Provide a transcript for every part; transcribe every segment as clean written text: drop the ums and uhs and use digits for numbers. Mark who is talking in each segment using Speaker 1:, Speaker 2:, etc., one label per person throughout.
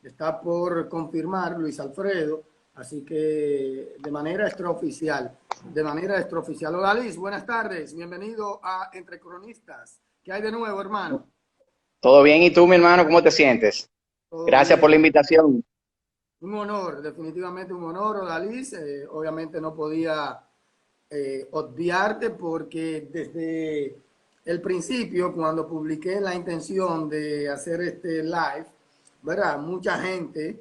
Speaker 1: Está por confirmar Luis Alfredo, así que de manera extraoficial. Hola Liz, buenas tardes, bienvenido a Entre Cronistas. ¿Qué hay de nuevo, hermano?
Speaker 2: Todo bien, ¿y tú, mi hermano, cómo te sientes?
Speaker 1: Todo
Speaker 2: Gracias por la
Speaker 1: bien.
Speaker 2: invitación.
Speaker 1: Un honor, definitivamente un honor, Odalis. Obviamente no podía obviarte porque desde el principio, cuando publiqué la intención de hacer este live, ¿verdad? Mucha gente,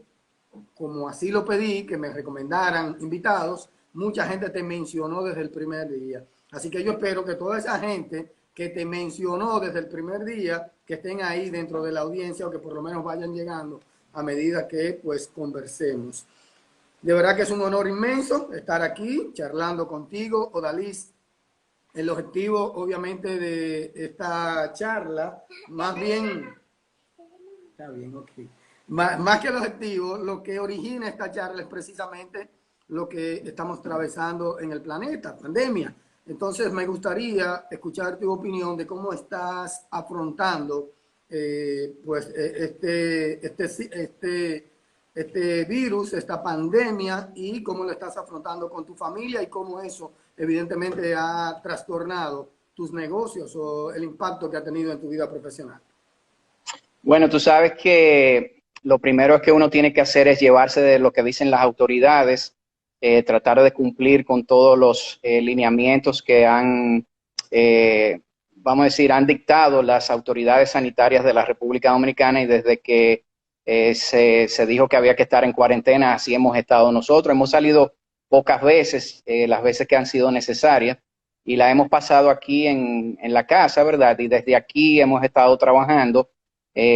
Speaker 1: como así lo pedí, que me recomendaran invitados, mucha gente te mencionó desde el primer día. Así que yo espero que toda esa gente que te mencionó desde el primer día, que estén ahí dentro de la audiencia o que por lo menos vayan llegando a medida que pues conversemos. De verdad que es un honor inmenso estar aquí charlando contigo, Odalis. El objetivo, obviamente, de esta charla, más bien, está bien, ok. Más que el objetivo, lo que origina esta charla es precisamente lo que estamos atravesando en el planeta, pandemia. Entonces, me gustaría escuchar tu opinión de cómo estás afrontando pues este virus, esta pandemia, y cómo lo estás afrontando con tu familia y cómo eso evidentemente ha trastornado tus negocios o el impacto que ha tenido en tu vida profesional.
Speaker 2: Bueno, tú sabes que lo primero que uno tiene que hacer es llevarse de lo que dicen las autoridades, tratar de cumplir con todos los lineamientos que vamos a decir, han dictado las autoridades sanitarias de la República Dominicana y desde que se dijo que había que estar en cuarentena, así hemos estado nosotros. Hemos salido pocas veces, las veces que han sido necesarias, y la hemos pasado aquí en la casa, ¿verdad? Y desde aquí hemos estado trabajando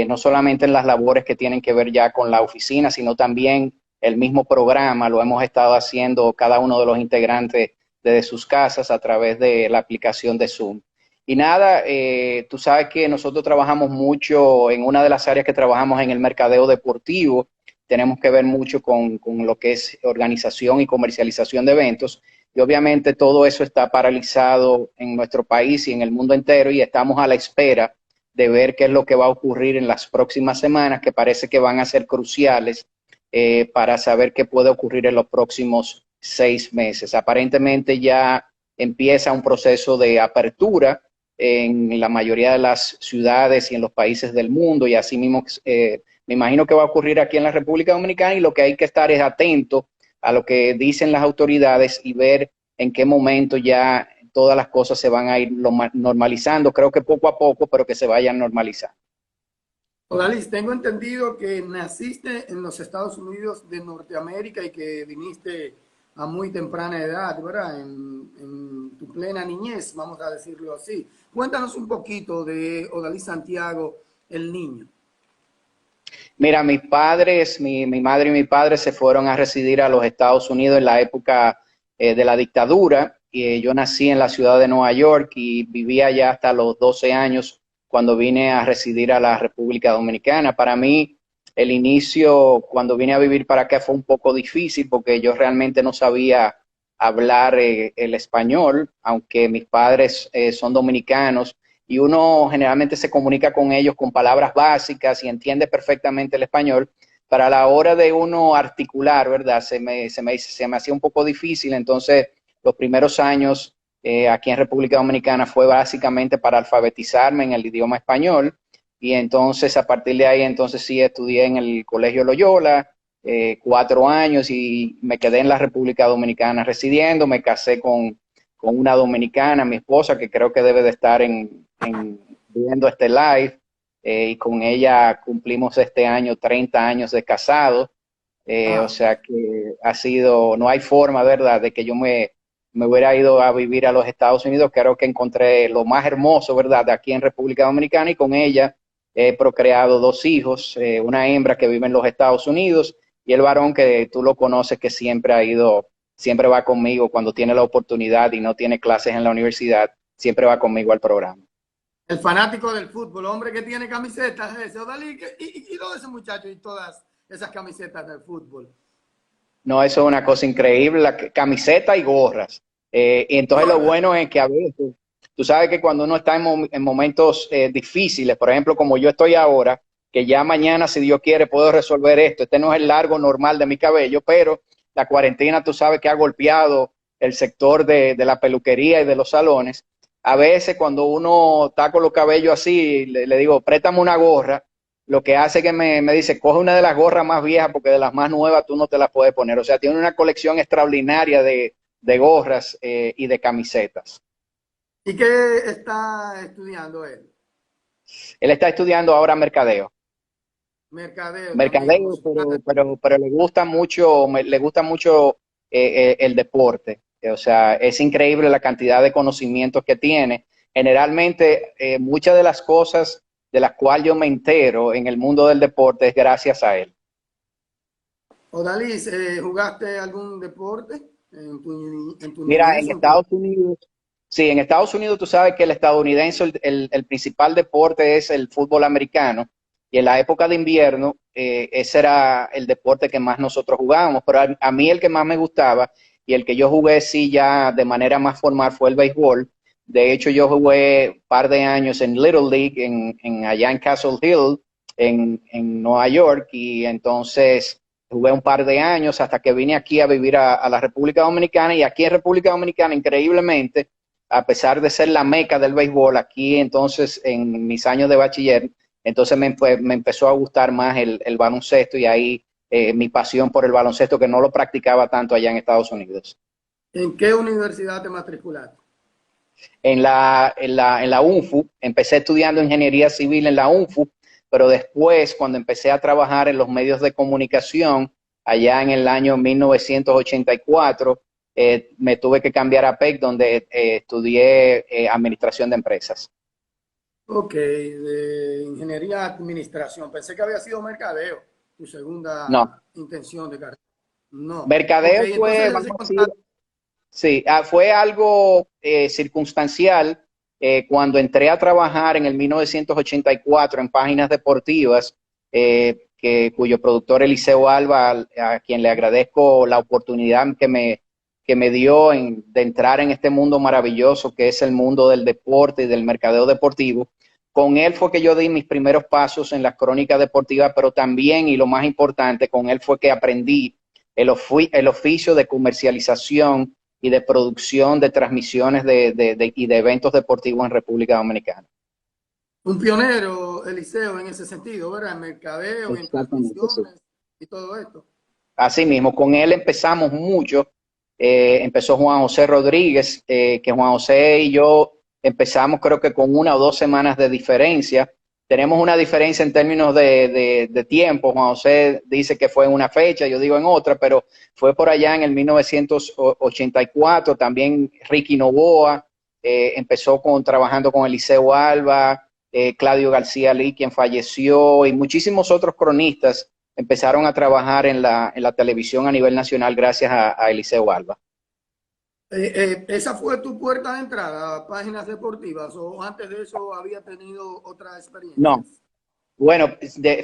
Speaker 2: no solamente en las labores que tienen que ver ya con la oficina, sino también el mismo programa lo hemos estado haciendo cada uno de los integrantes desde sus casas a través de la aplicación de Zoom. Y nada, tú sabes que nosotros trabajamos mucho en una de las áreas que trabajamos en el mercadeo deportivo. Tenemos que ver mucho con lo que es organización y comercialización de eventos. Y obviamente todo eso está paralizado en nuestro país y en el mundo entero y estamos a la espera de ver qué es lo que va a ocurrir en las próximas semanas, que parece que van a ser cruciales para saber qué puede ocurrir en los próximos 6 meses. Aparentemente ya empieza un proceso de apertura en la mayoría de las ciudades y en los países del mundo, y así mismo me imagino que va a ocurrir aquí en la República Dominicana, y lo que hay que estar es atento a lo que dicen las autoridades y ver en qué momento ya todas las cosas se van a ir normalizando, creo que poco a poco, pero que se vayan normalizando.
Speaker 1: Odalis, tengo entendido que naciste en los Estados Unidos de Norteamérica y que viniste a muy temprana edad, ¿verdad? En tu plena niñez, vamos a decirlo así. Cuéntanos un poquito de Odalis Santiago, el niño.
Speaker 2: Mira, mis padres, mi madre y mi padre se fueron a residir a los Estados Unidos en la época de la dictadura. Y, yo nací en la ciudad de Nueva York y vivía allá hasta los 12 años cuando vine a residir a la República Dominicana. Para mí, el inicio, cuando vine a vivir para acá, fue un poco difícil porque yo realmente no sabía hablar el español, aunque mis padres son dominicanos y uno generalmente se comunica con ellos con palabras básicas y entiende perfectamente el español. Para la hora de uno articular, ¿verdad? Se me hacía un poco difícil. Entonces, los primeros años aquí en República Dominicana fue básicamente para alfabetizarme en el idioma español, y entonces a partir de ahí entonces sí estudié en el Colegio Loyola 4 años y me quedé en la República Dominicana residiendo. Me casé con una dominicana, mi esposa, que creo que debe de estar viendo este live, y con ella cumplimos este año 30 años de casado. O
Speaker 1: Ah,
Speaker 2: sea que ha sido, no hay forma, ¿verdad?, de que yo me hubiera ido a vivir a los Estados Unidos. Creo que encontré lo más hermoso, ¿verdad?, de aquí en República Dominicana, y con ella he procreado 2 hijos, una hembra que vive en los Estados Unidos y el varón que tú lo conoces, que siempre va conmigo cuando tiene la oportunidad y no tiene clases en la universidad, siempre va conmigo al programa.
Speaker 1: el fanático del fútbol, hombre que tiene camisetas, ese, Odalis, y todo ese muchacho y todas esas camisetas del fútbol.
Speaker 2: No, eso es una cosa increíble, camiseta y gorras. Y entonces lo
Speaker 1: Gorra.
Speaker 2: bueno es que a veces, tú sabes que cuando uno está en momentos difíciles, por ejemplo, como yo estoy ahora, que ya mañana, si Dios quiere, puedo resolver esto. Este no es el largo normal de mi cabello, pero la cuarentena, tú sabes que ha golpeado el sector de la peluquería y de los salones. A veces cuando uno está con los cabellos así, le digo, préstame una gorra. Lo que hace que me dice, coge una de las gorras más viejas porque de las más nuevas tú no te las puedes poner. O sea, tiene una colección extraordinaria de gorras y de camisetas.
Speaker 1: ¿Y qué está estudiando él?
Speaker 2: Él está estudiando ahora mercadeo.
Speaker 1: Mercadeo también. O
Speaker 2: Mercadeo,
Speaker 1: sea,
Speaker 2: pero le gusta mucho el deporte. O sea, es increíble la cantidad de conocimientos que tiene. Generalmente, muchas de las cosas de las cuales yo me entero en el mundo del deporte es gracias a él.
Speaker 1: Odalis, ¿jugaste algún deporte en tu
Speaker 2: Mira,
Speaker 1: niñez?
Speaker 2: en Estados Unidos, sí, en Estados Unidos tú sabes que el estadounidense, el principal deporte es el fútbol americano, y en la época de invierno, ese era el deporte que más nosotros jugábamos, pero a mí el que más me gustaba y el que yo jugué sí ya de manera más formal fue el béisbol. De hecho, yo jugué un par de años en Little League, allá en Castle Hill, en Nueva York, y entonces jugué un par de años hasta que vine aquí a vivir a la República Dominicana, y aquí en República Dominicana, increíblemente, a pesar de ser la meca del béisbol, aquí entonces en mis años de bachiller, entonces me empezó a gustar más el baloncesto, y ahí mi pasión por el baloncesto, que no lo practicaba tanto allá en Estados Unidos.
Speaker 1: ¿En qué universidad te matriculaste?
Speaker 2: En la UNFU, empecé estudiando ingeniería civil en la UNFU, pero después, cuando empecé a trabajar en los medios de comunicación, allá en el año 1984, me tuve que cambiar a PEC, donde estudié administración de empresas.
Speaker 1: Ok, de ingeniería administración. Pensé que había sido mercadeo, tu
Speaker 2: No,
Speaker 1: segunda intención de carrera. No. Ok,
Speaker 2: mercadeo fue,
Speaker 1: entonces
Speaker 2: vamos a decir, sí, fue algo circunstancial. Cuando entré a trabajar en el 1984 en Páginas Deportivas, cuyo productor Eliseo Alba, a quien le agradezco la oportunidad que me dio de entrar en este mundo maravilloso que es el mundo del deporte y del mercadeo deportivo. Con él fue que yo di mis primeros pasos en las crónicas deportivas, pero también, y lo más importante, con él fue que aprendí el oficio de comercialización y de producción de transmisiones y de eventos deportivos en República Dominicana.
Speaker 1: un pionero, Eliseo, en ese sentido, ¿verdad? En mercadeo, en
Speaker 2: Exactamente, sí.
Speaker 1: transmisiones y todo esto.
Speaker 2: Así mismo, con él empezamos mucho. Empezó Juan José Rodríguez, que Juan José y yo empezamos creo que con 1 o 2 semanas de diferencia. Tenemos una diferencia en términos de tiempo. Juan José dice que fue en una fecha, yo digo en otra, pero fue por allá en el 1984. También Ricky Novoa empezó trabajando con Eliseo Alba, Claudio García Lee, quien falleció, y muchísimos otros cronistas empezaron a trabajar en la televisión a nivel nacional gracias a Eliseo Alba.
Speaker 1: ¿Esa fue tu puerta de entrada a Páginas Deportivas o antes de eso había tenido otras
Speaker 2: No,
Speaker 1: experiencias?
Speaker 2: bueno,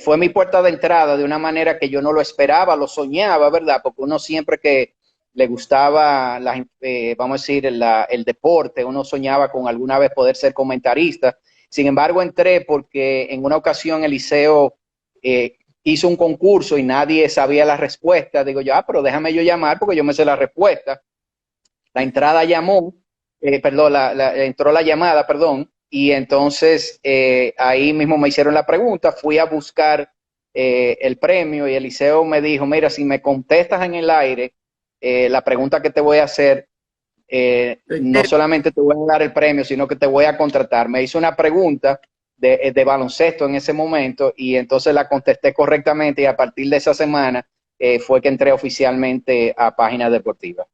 Speaker 2: fue mi puerta de entrada de una manera que yo no lo esperaba, lo soñaba, ¿verdad? Porque uno siempre que le gustaba, vamos a decir, el deporte, uno soñaba con alguna vez poder ser comentarista. Sin embargo, entré porque en una ocasión Eliseo hizo un concurso y nadie sabía la respuesta. Digo yo, pero déjame yo llamar porque yo me sé la respuesta. La entrada llamó, perdón, entró la llamada, perdón, y entonces ahí mismo me hicieron la pregunta, fui a buscar el premio, y Eliseo me dijo, mira, si me contestas en el aire la pregunta que te voy a hacer, no solamente te voy a dar el premio, sino que te voy a contratar. Me hizo una pregunta de baloncesto en ese momento, y entonces la contesté correctamente, y a partir de esa semana fue que entré oficialmente a Páginas Deportivas.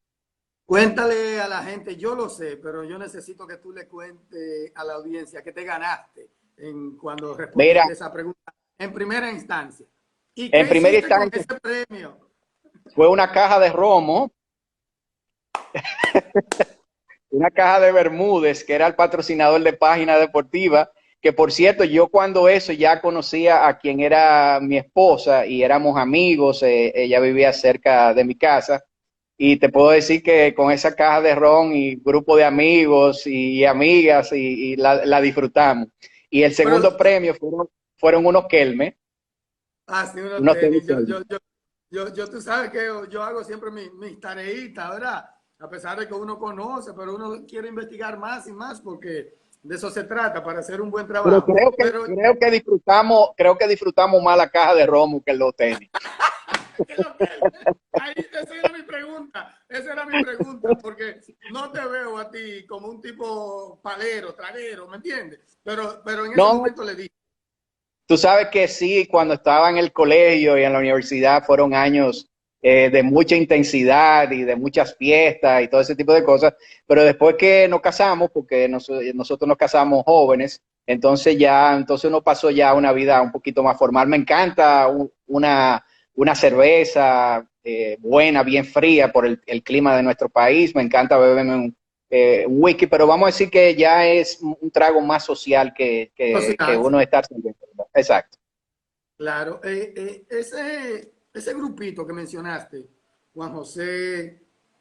Speaker 1: Cuéntale a la gente, yo lo sé, pero yo necesito que tú le cuentes a la audiencia que te ganaste cuando
Speaker 2: Mira,
Speaker 1: respondiste esa pregunta en primera instancia. ¿Y
Speaker 2: en
Speaker 1: qué
Speaker 2: primera
Speaker 1: hiciste con
Speaker 2: instancia
Speaker 1: ese premio?
Speaker 2: fue una caja de romo, una caja de Bermúdez, que era el patrocinador de Página Deportiva, que por cierto, yo cuando eso ya conocía a quien era mi esposa y éramos amigos. Ella vivía cerca de mi casa, y te puedo decir que con esa caja de ron y grupo de amigos y amigas y la disfrutamos. Y el
Speaker 1: Pero
Speaker 2: segundo premio fueron unos Kelme.
Speaker 1: Así unos
Speaker 2: unos
Speaker 1: tenis.
Speaker 2: tenis Kelvin.
Speaker 1: Tú sabes que yo hago siempre mis tareitas, ¿verdad? A pesar de que uno conoce, pero uno quiere investigar más y más porque de eso se trata, para hacer un buen
Speaker 2: Pero
Speaker 1: trabajo. Pero
Speaker 2: creo que disfrutamos más la caja de Romo que los tenis.
Speaker 1: ¿qué es lo que ahí esa era mi pregunta, porque no te veo a ti como un tipo palero, traguero, ¿me entiendes? Pero en ese
Speaker 2: No,
Speaker 1: momento le dije,
Speaker 2: tú sabes que sí, cuando estaba en el colegio y en la universidad fueron años de mucha intensidad y de muchas fiestas y todo ese tipo de cosas, pero después que nos casamos, porque nosotros nos casamos jóvenes, entonces uno pasó ya una vida un poquito más formal. Me encanta una cerveza buena, bien fría por el clima de nuestro país, me encanta beberme un whisky, pero vamos a decir que ya es un trago más social que
Speaker 1: social,
Speaker 2: uno estar sirviendo. Exacto.
Speaker 1: claro, ese grupito que mencionaste, Juan José,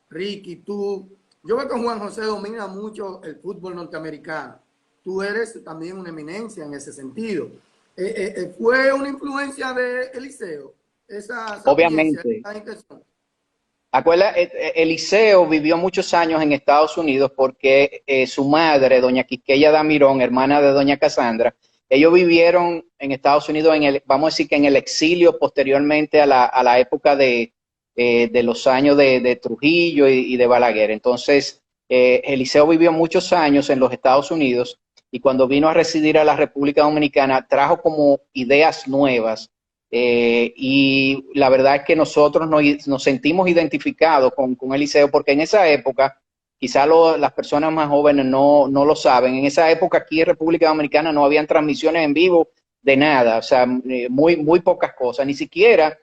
Speaker 1: Ricky, tú, yo veo que Juan José domina mucho el fútbol norteamericano. Tú eres también una eminencia en ese sentido. ¿Fue una influencia de Eliseo, esa sapiencia,
Speaker 2: Obviamente.
Speaker 1: esa intención?
Speaker 2: Acuerda, Eliseo vivió muchos años en Estados Unidos porque su madre, doña Quisqueya Damirón, hermana de doña Casandra, ellos vivieron en Estados Unidos vamos a decir que en el exilio posteriormente a la época de los años de Trujillo y de Balaguer. Entonces, Eliseo vivió muchos años en los Estados Unidos y cuando vino a residir a la República Dominicana trajo como ideas nuevas y la verdad es que nosotros nos sentimos identificados con Eliseo porque en esa época, quizá las personas más jóvenes no lo saben, en esa época aquí en República Dominicana no habían transmisiones en vivo de nada, o sea, muy pocas cosas, ni siquiera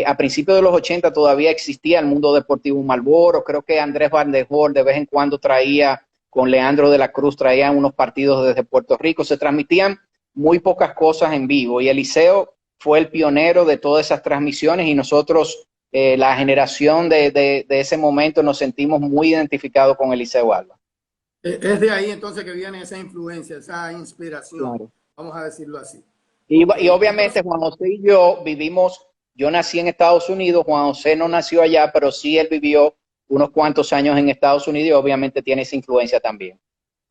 Speaker 2: a principios de los 80 todavía existía el mundo deportivo Marlboro, creo que Andrés Van der Hoorn de vez en cuando traía, con Leandro de la Cruz, traían unos partidos desde Puerto Rico, se transmitían muy pocas cosas en vivo y Eliseo fue el pionero de todas esas transmisiones y nosotros, la generación de ese momento, nos sentimos muy identificados con Eliseo Alba.
Speaker 1: Es de ahí entonces que viene esa influencia, esa inspiración,
Speaker 2: Claro.
Speaker 1: vamos a decirlo así.
Speaker 2: Y,
Speaker 1: Ok,
Speaker 2: y
Speaker 1: entonces,
Speaker 2: obviamente Juan José y yo vivimos, yo nací en Estados Unidos, Juan José no nació allá, pero sí él vivió unos cuantos años en Estados Unidos y obviamente tiene esa influencia también.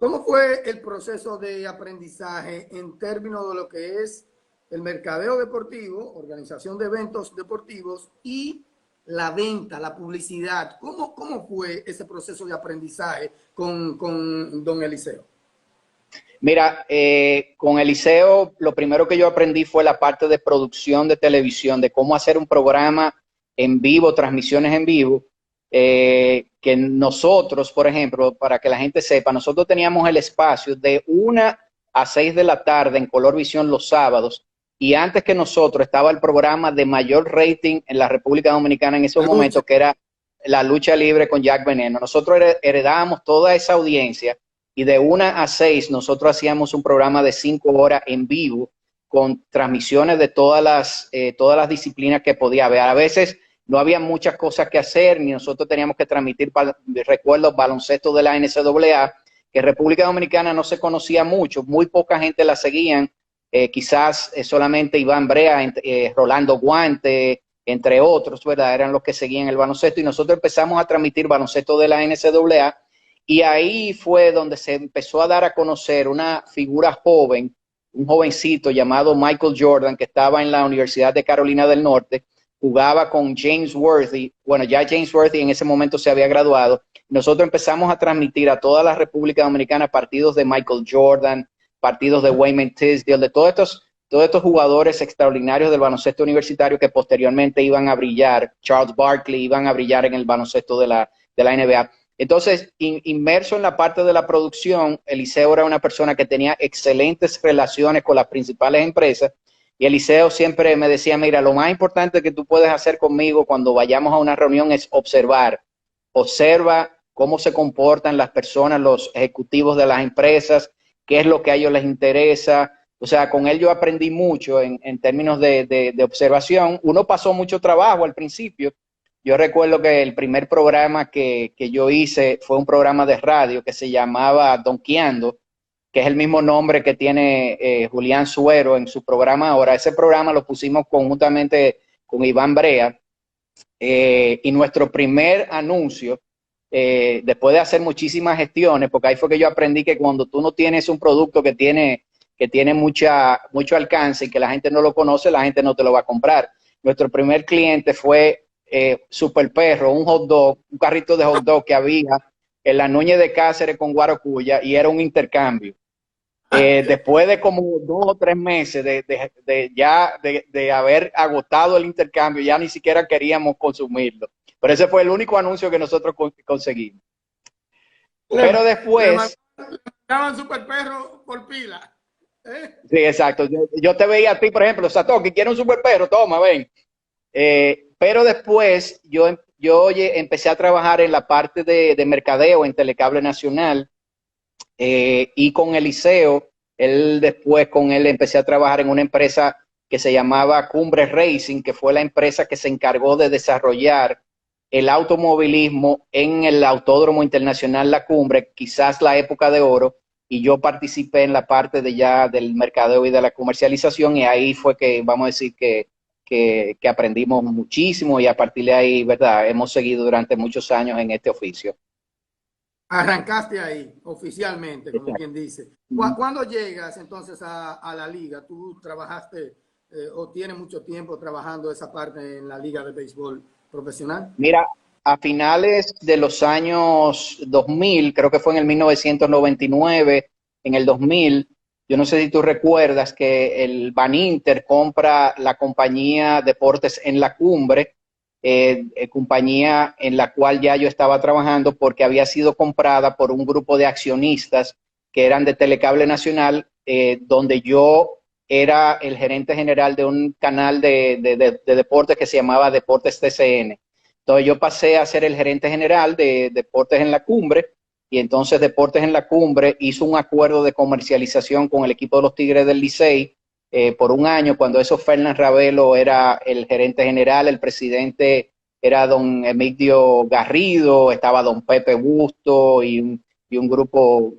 Speaker 1: ¿cómo fue el proceso de aprendizaje en términos de lo que es el mercadeo deportivo, organización de eventos deportivos y la venta, la publicidad? ¿Cómo fue ese proceso de aprendizaje con don Eliseo?
Speaker 2: Mira, con Eliseo, lo primero que yo aprendí fue la parte de producción de televisión, de cómo hacer un programa en vivo, transmisiones en vivo, que nosotros, por ejemplo, para que la gente sepa, nosotros teníamos el espacio de 1 a 6 de la tarde en Color Visión los sábados, y antes que nosotros estaba el programa de mayor rating en la República Dominicana en esos
Speaker 1: Lucha.
Speaker 2: momentos, que era La Lucha Libre con Jack Veneno. Nosotros heredábamos toda esa audiencia y de 1 a 6 nosotros hacíamos un programa de 5 horas en vivo con transmisiones de todas las disciplinas que podía haber. A veces no había muchas cosas que hacer, ni nosotros teníamos que transmitir, recuerdo, baloncesto de la NCAA, que en República Dominicana no se conocía mucho, muy poca gente la seguían, quizás solamente Iván Brea, Rolando Guante, entre otros, ¿verdad? Eran los que seguían el baloncesto y nosotros empezamos a transmitir baloncesto de la NCAA y ahí fue donde se empezó a dar a conocer una figura joven, un jovencito llamado Michael Jordan, que estaba en la Universidad de Carolina del Norte, jugaba con James Worthy. Bueno, ya James Worthy en ese momento se había graduado. Nosotros empezamos a transmitir a toda la República Dominicana partidos de Michael Jordan, partidos de Wayman Tisdale, de todos estos jugadores extraordinarios del baloncesto universitario que posteriormente iban a brillar, Charles Barkley, iban a brillar en el baloncesto de la NBA. Entonces, inmerso en la parte de la producción, Eliseo era una persona que tenía excelentes relaciones con las principales empresas y Eliseo siempre me decía, mira, lo más importante que tú puedes hacer conmigo cuando vayamos a una reunión es observar. Observa cómo se comportan las personas, los ejecutivos de las empresas, qué es lo que a ellos les interesa. O sea, con él yo aprendí mucho en términos de observación. Uno pasó mucho trabajo al principio. Yo recuerdo que el primer programa que yo hice fue un programa de radio que se llamaba Donkeando, que es el mismo nombre que tiene Julián Suero en su programa ahora. Ese programa lo pusimos conjuntamente con Iván Brea, y nuestro primer anuncio, después de hacer muchísimas gestiones, porque ahí fue que yo aprendí que cuando tú no tienes un producto que tiene mucho alcance y que la gente no lo conoce, la gente no te lo va a comprar. Nuestro primer cliente fue Super Perro, un hot dog, un carrito de hot dog que había en la Núñez de Cáceres con Guarocuya, y era un intercambio. Después de como 2 o 3 meses de haber agotado el intercambio, ya ni siquiera queríamos consumirlo. Pero ese fue el único anuncio que nosotros conseguimos. Pero después...
Speaker 1: Le mandaban Super Perro por pila.
Speaker 2: Sí, exacto. Yo te veía a ti, por ejemplo, Satoshi, ¿quiere un Super Perro? Toma, ven. Pero después yo empecé a trabajar en la parte de mercadeo en Telecable Nacional, y con Eliseo, después con él empecé a trabajar en una empresa que se llamaba Cumbre Racing, que fue la empresa que se encargó de desarrollar el automovilismo en el Autódromo Internacional La Cumbre, quizás la época de oro, y yo participé en la parte del mercadeo y de la comercialización, y ahí fue que, vamos a decir, que aprendimos muchísimo, y a partir de ahí, ¿verdad? Hemos seguido durante muchos años en este oficio.
Speaker 1: Arrancaste ahí, oficialmente, como
Speaker 2: Exacto.
Speaker 1: quien dice. ¿Cuándo llegas entonces a la liga? ¿Tú trabajaste o tienes mucho tiempo trabajando esa parte en la liga de béisbol profesional?
Speaker 2: Mira, a finales de los años 2000, creo que fue en el 1999, en el 2000, yo no sé si tú recuerdas que el Baninter compra la compañía Deportes en la Cumbre, compañía en la cual ya yo estaba trabajando porque había sido comprada por un grupo de accionistas que eran de Telecable Nacional, donde yo era el gerente general de un canal de deportes que se llamaba Deportes TCN. Entonces yo pasé a ser el gerente general de Deportes en la Cumbre, y entonces Deportes en la Cumbre hizo un acuerdo de comercialización con el equipo de los Tigres del Licey por un año, cuando eso Fernán Ravelo era el gerente general, el presidente era don Emilio Garrido, estaba don Pepe Busto y un grupo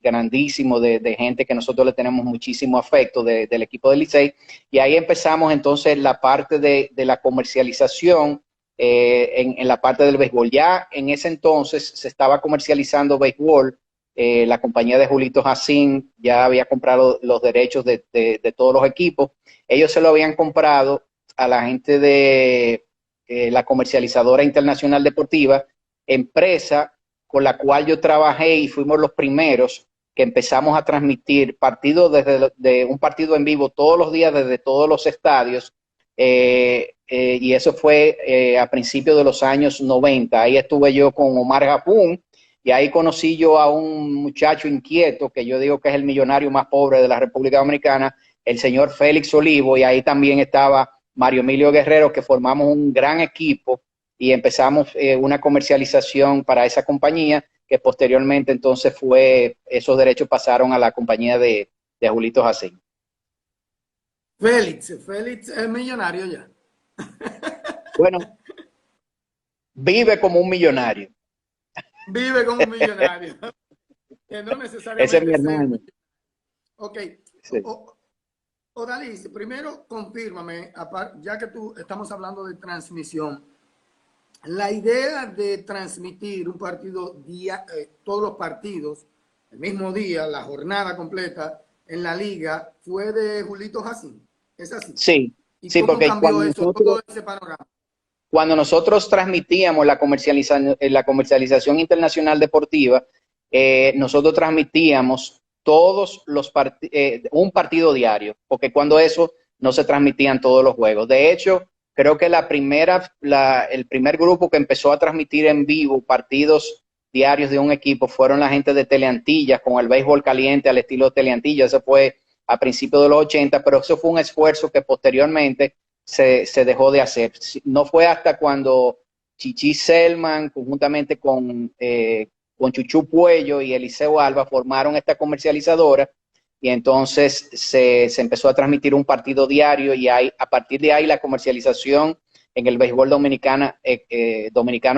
Speaker 2: grandísimo de gente que nosotros le tenemos muchísimo afecto del equipo del Licey, y ahí empezamos entonces la parte de la comercialización en la parte del béisbol. Ya en ese entonces se estaba comercializando béisbol. La compañía de Julito Jacín ya había comprado los derechos de todos los equipos. Ellos se lo habían comprado a la gente de la comercializadora internacional deportiva, empresa con la cual yo trabajé, y fuimos los primeros que empezamos a transmitir partidos de un partido en vivo todos los días desde todos los estadios. Y eso fue a principios de los años 90. Ahí estuve yo con Omar Japún, y ahí conocí yo a un muchacho inquieto, que yo digo que es el millonario más pobre de la República Dominicana, el señor Félix Olivo, y ahí también estaba Mario Emilio Guerrero, que formamos un gran equipo y empezamos una comercialización para esa compañía, que posteriormente entonces esos derechos pasaron a la compañía de Julito Jacín.
Speaker 1: Félix es millonario ya.
Speaker 2: Bueno, vive como un millonario.
Speaker 1: Vive como un millonario. Que no necesariamente.
Speaker 2: Ese es mi hermano.
Speaker 1: Ok.
Speaker 2: Sí.
Speaker 1: Odalis, primero confírmame, ya que estamos hablando de transmisión, la idea de transmitir un partido todos los partidos, el mismo día, la jornada completa en la liga, fue de Julito Jacín. ¿Es así?
Speaker 2: Sí,
Speaker 1: ¿Y
Speaker 2: sí,
Speaker 1: cómo
Speaker 2: porque
Speaker 1: cambió eso, todo ese panorama?
Speaker 2: cuando nosotros transmitíamos la comercialización internacional deportiva, nosotros transmitíamos un partido diario, porque cuando eso no se transmitían todos los juegos. De hecho, creo que el primer grupo que empezó a transmitir en vivo partidos diarios de un equipo fueron la gente de Teleantillas, con el béisbol caliente al estilo Teleantillas. Eso fue a principios de los 80, pero eso fue un esfuerzo que posteriormente se dejó de hacer. No fue hasta cuando Chichi Selman, conjuntamente con Chuchu Puello y Eliseo Alba, formaron esta comercializadora, y entonces se empezó a transmitir un partido diario, y a partir de ahí la comercialización en el béisbol dominicano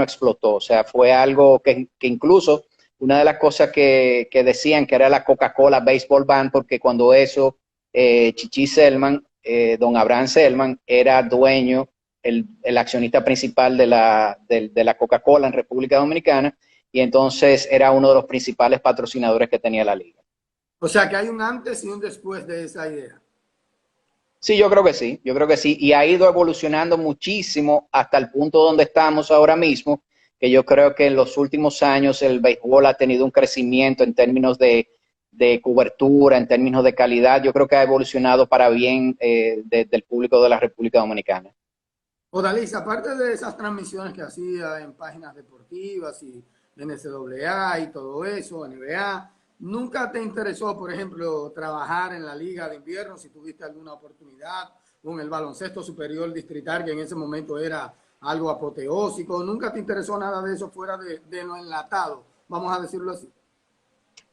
Speaker 2: explotó. O sea, fue algo que incluso una de las cosas que decían que era la Coca-Cola Baseball Band, porque cuando eso, Chichi Selman, don Abraham Selman, era dueño, el accionista principal de la Coca-Cola en República Dominicana, y entonces era uno de los principales patrocinadores que tenía la liga.
Speaker 1: O sea que hay un antes y un después de esa idea.
Speaker 2: Sí, yo creo que sí, yo creo que sí. Y ha ido evolucionando muchísimo hasta el punto donde estamos ahora mismo, que yo creo que en los últimos años el béisbol ha tenido un crecimiento en términos de cobertura, en términos de calidad. Yo creo que ha evolucionado para bien del público de la República Dominicana.
Speaker 1: Odalis, aparte de esas transmisiones que hacía en páginas deportivas y NCAA y todo eso, NBA, ¿nunca te interesó, por ejemplo, trabajar en la Liga de Invierno si tuviste alguna oportunidad con el baloncesto superior distrital, que en ese momento era algo apoteósico? ¿Nunca te interesó nada de eso fuera de lo enlatado? Vamos a decirlo así.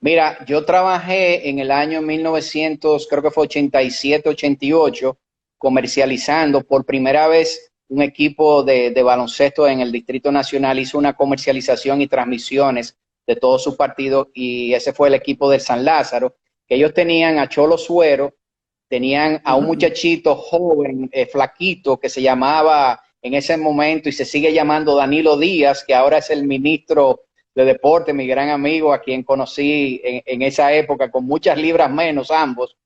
Speaker 2: Mira, yo trabajé en el año 1900, creo que fue 87, 88, comercializando por primera vez un equipo de baloncesto en el Distrito Nacional. Hizo una comercialización y transmisiones de todos sus partidos y ese fue el equipo de San Lázaro, que ellos tenían a Cholo Suero, tenían a un muchachito joven, flaquito, que se llamaba en ese momento y se sigue llamando Danilo Díaz, que ahora es el ministro de deporte, mi gran amigo, a quien conocí en esa época con muchas libras menos ambos.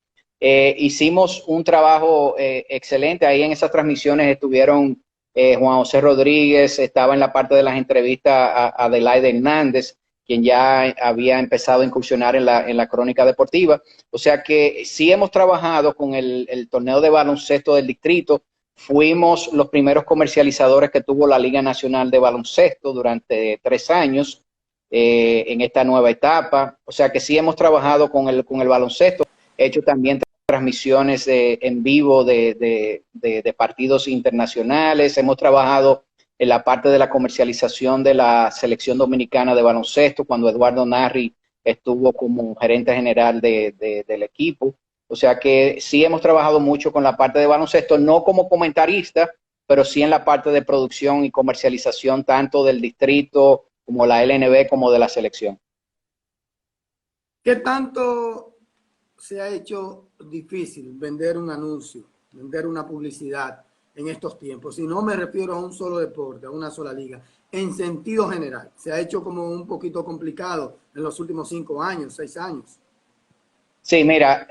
Speaker 2: Hicimos un trabajo excelente. Ahí en esas transmisiones estuvieron Juan José Rodríguez, estaba en la parte de las entrevistas a Adelaide Hernández, quien ya había empezado a incursionar en la crónica deportiva. O sea que sí hemos trabajado con el torneo de baloncesto del distrito. Fuimos los primeros comercializadores que tuvo la Liga Nacional de Baloncesto durante 3 años en esta nueva etapa. O sea que sí hemos trabajado con el baloncesto. He hecho también transmisiones en vivo de partidos internacionales. Hemos trabajado en la parte de la comercialización de la selección dominicana de baloncesto, cuando Eduardo Narri estuvo como gerente general del equipo. O sea que sí hemos trabajado mucho con la parte de baloncesto, no como comentarista, pero sí en la parte de producción y comercialización tanto del distrito como la LNB como de la selección.
Speaker 1: ¿Qué tanto se ha hecho difícil vender un anuncio, vender una publicidad en estos tiempos? Y no me refiero a un solo deporte, a una sola liga. En sentido general, se ha hecho como un poquito complicado en los últimos 5 años, 6 años.
Speaker 2: Sí, mira,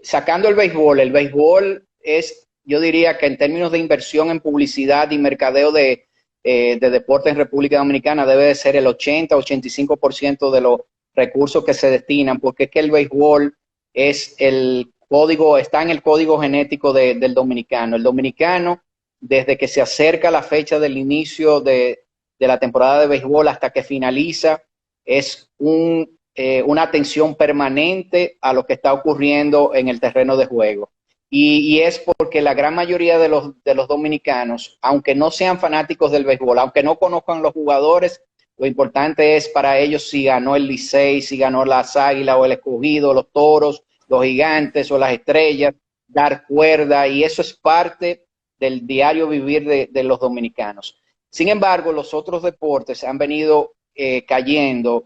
Speaker 2: sacando el béisbol es, yo diría que en términos de inversión en publicidad y mercadeo de deporte en República Dominicana debe de ser el 80-85% de los recursos que se destinan, porque es que el béisbol es el código, está en el código genético del dominicano. El dominicano, desde que se acerca la fecha del inicio de la temporada de béisbol hasta que finaliza, es una atención permanente a lo que está ocurriendo en el terreno de juego. Y es porque la gran mayoría de los dominicanos, aunque no sean fanáticos del béisbol, aunque no conozcan los jugadores, lo importante es para ellos si ganó el Licey, si ganó las Águilas o el Escogido, los Toros, los Gigantes o las Estrellas, dar cuerda, y eso es parte del diario vivir de los dominicanos. Sin embargo, los otros deportes han venido decayendo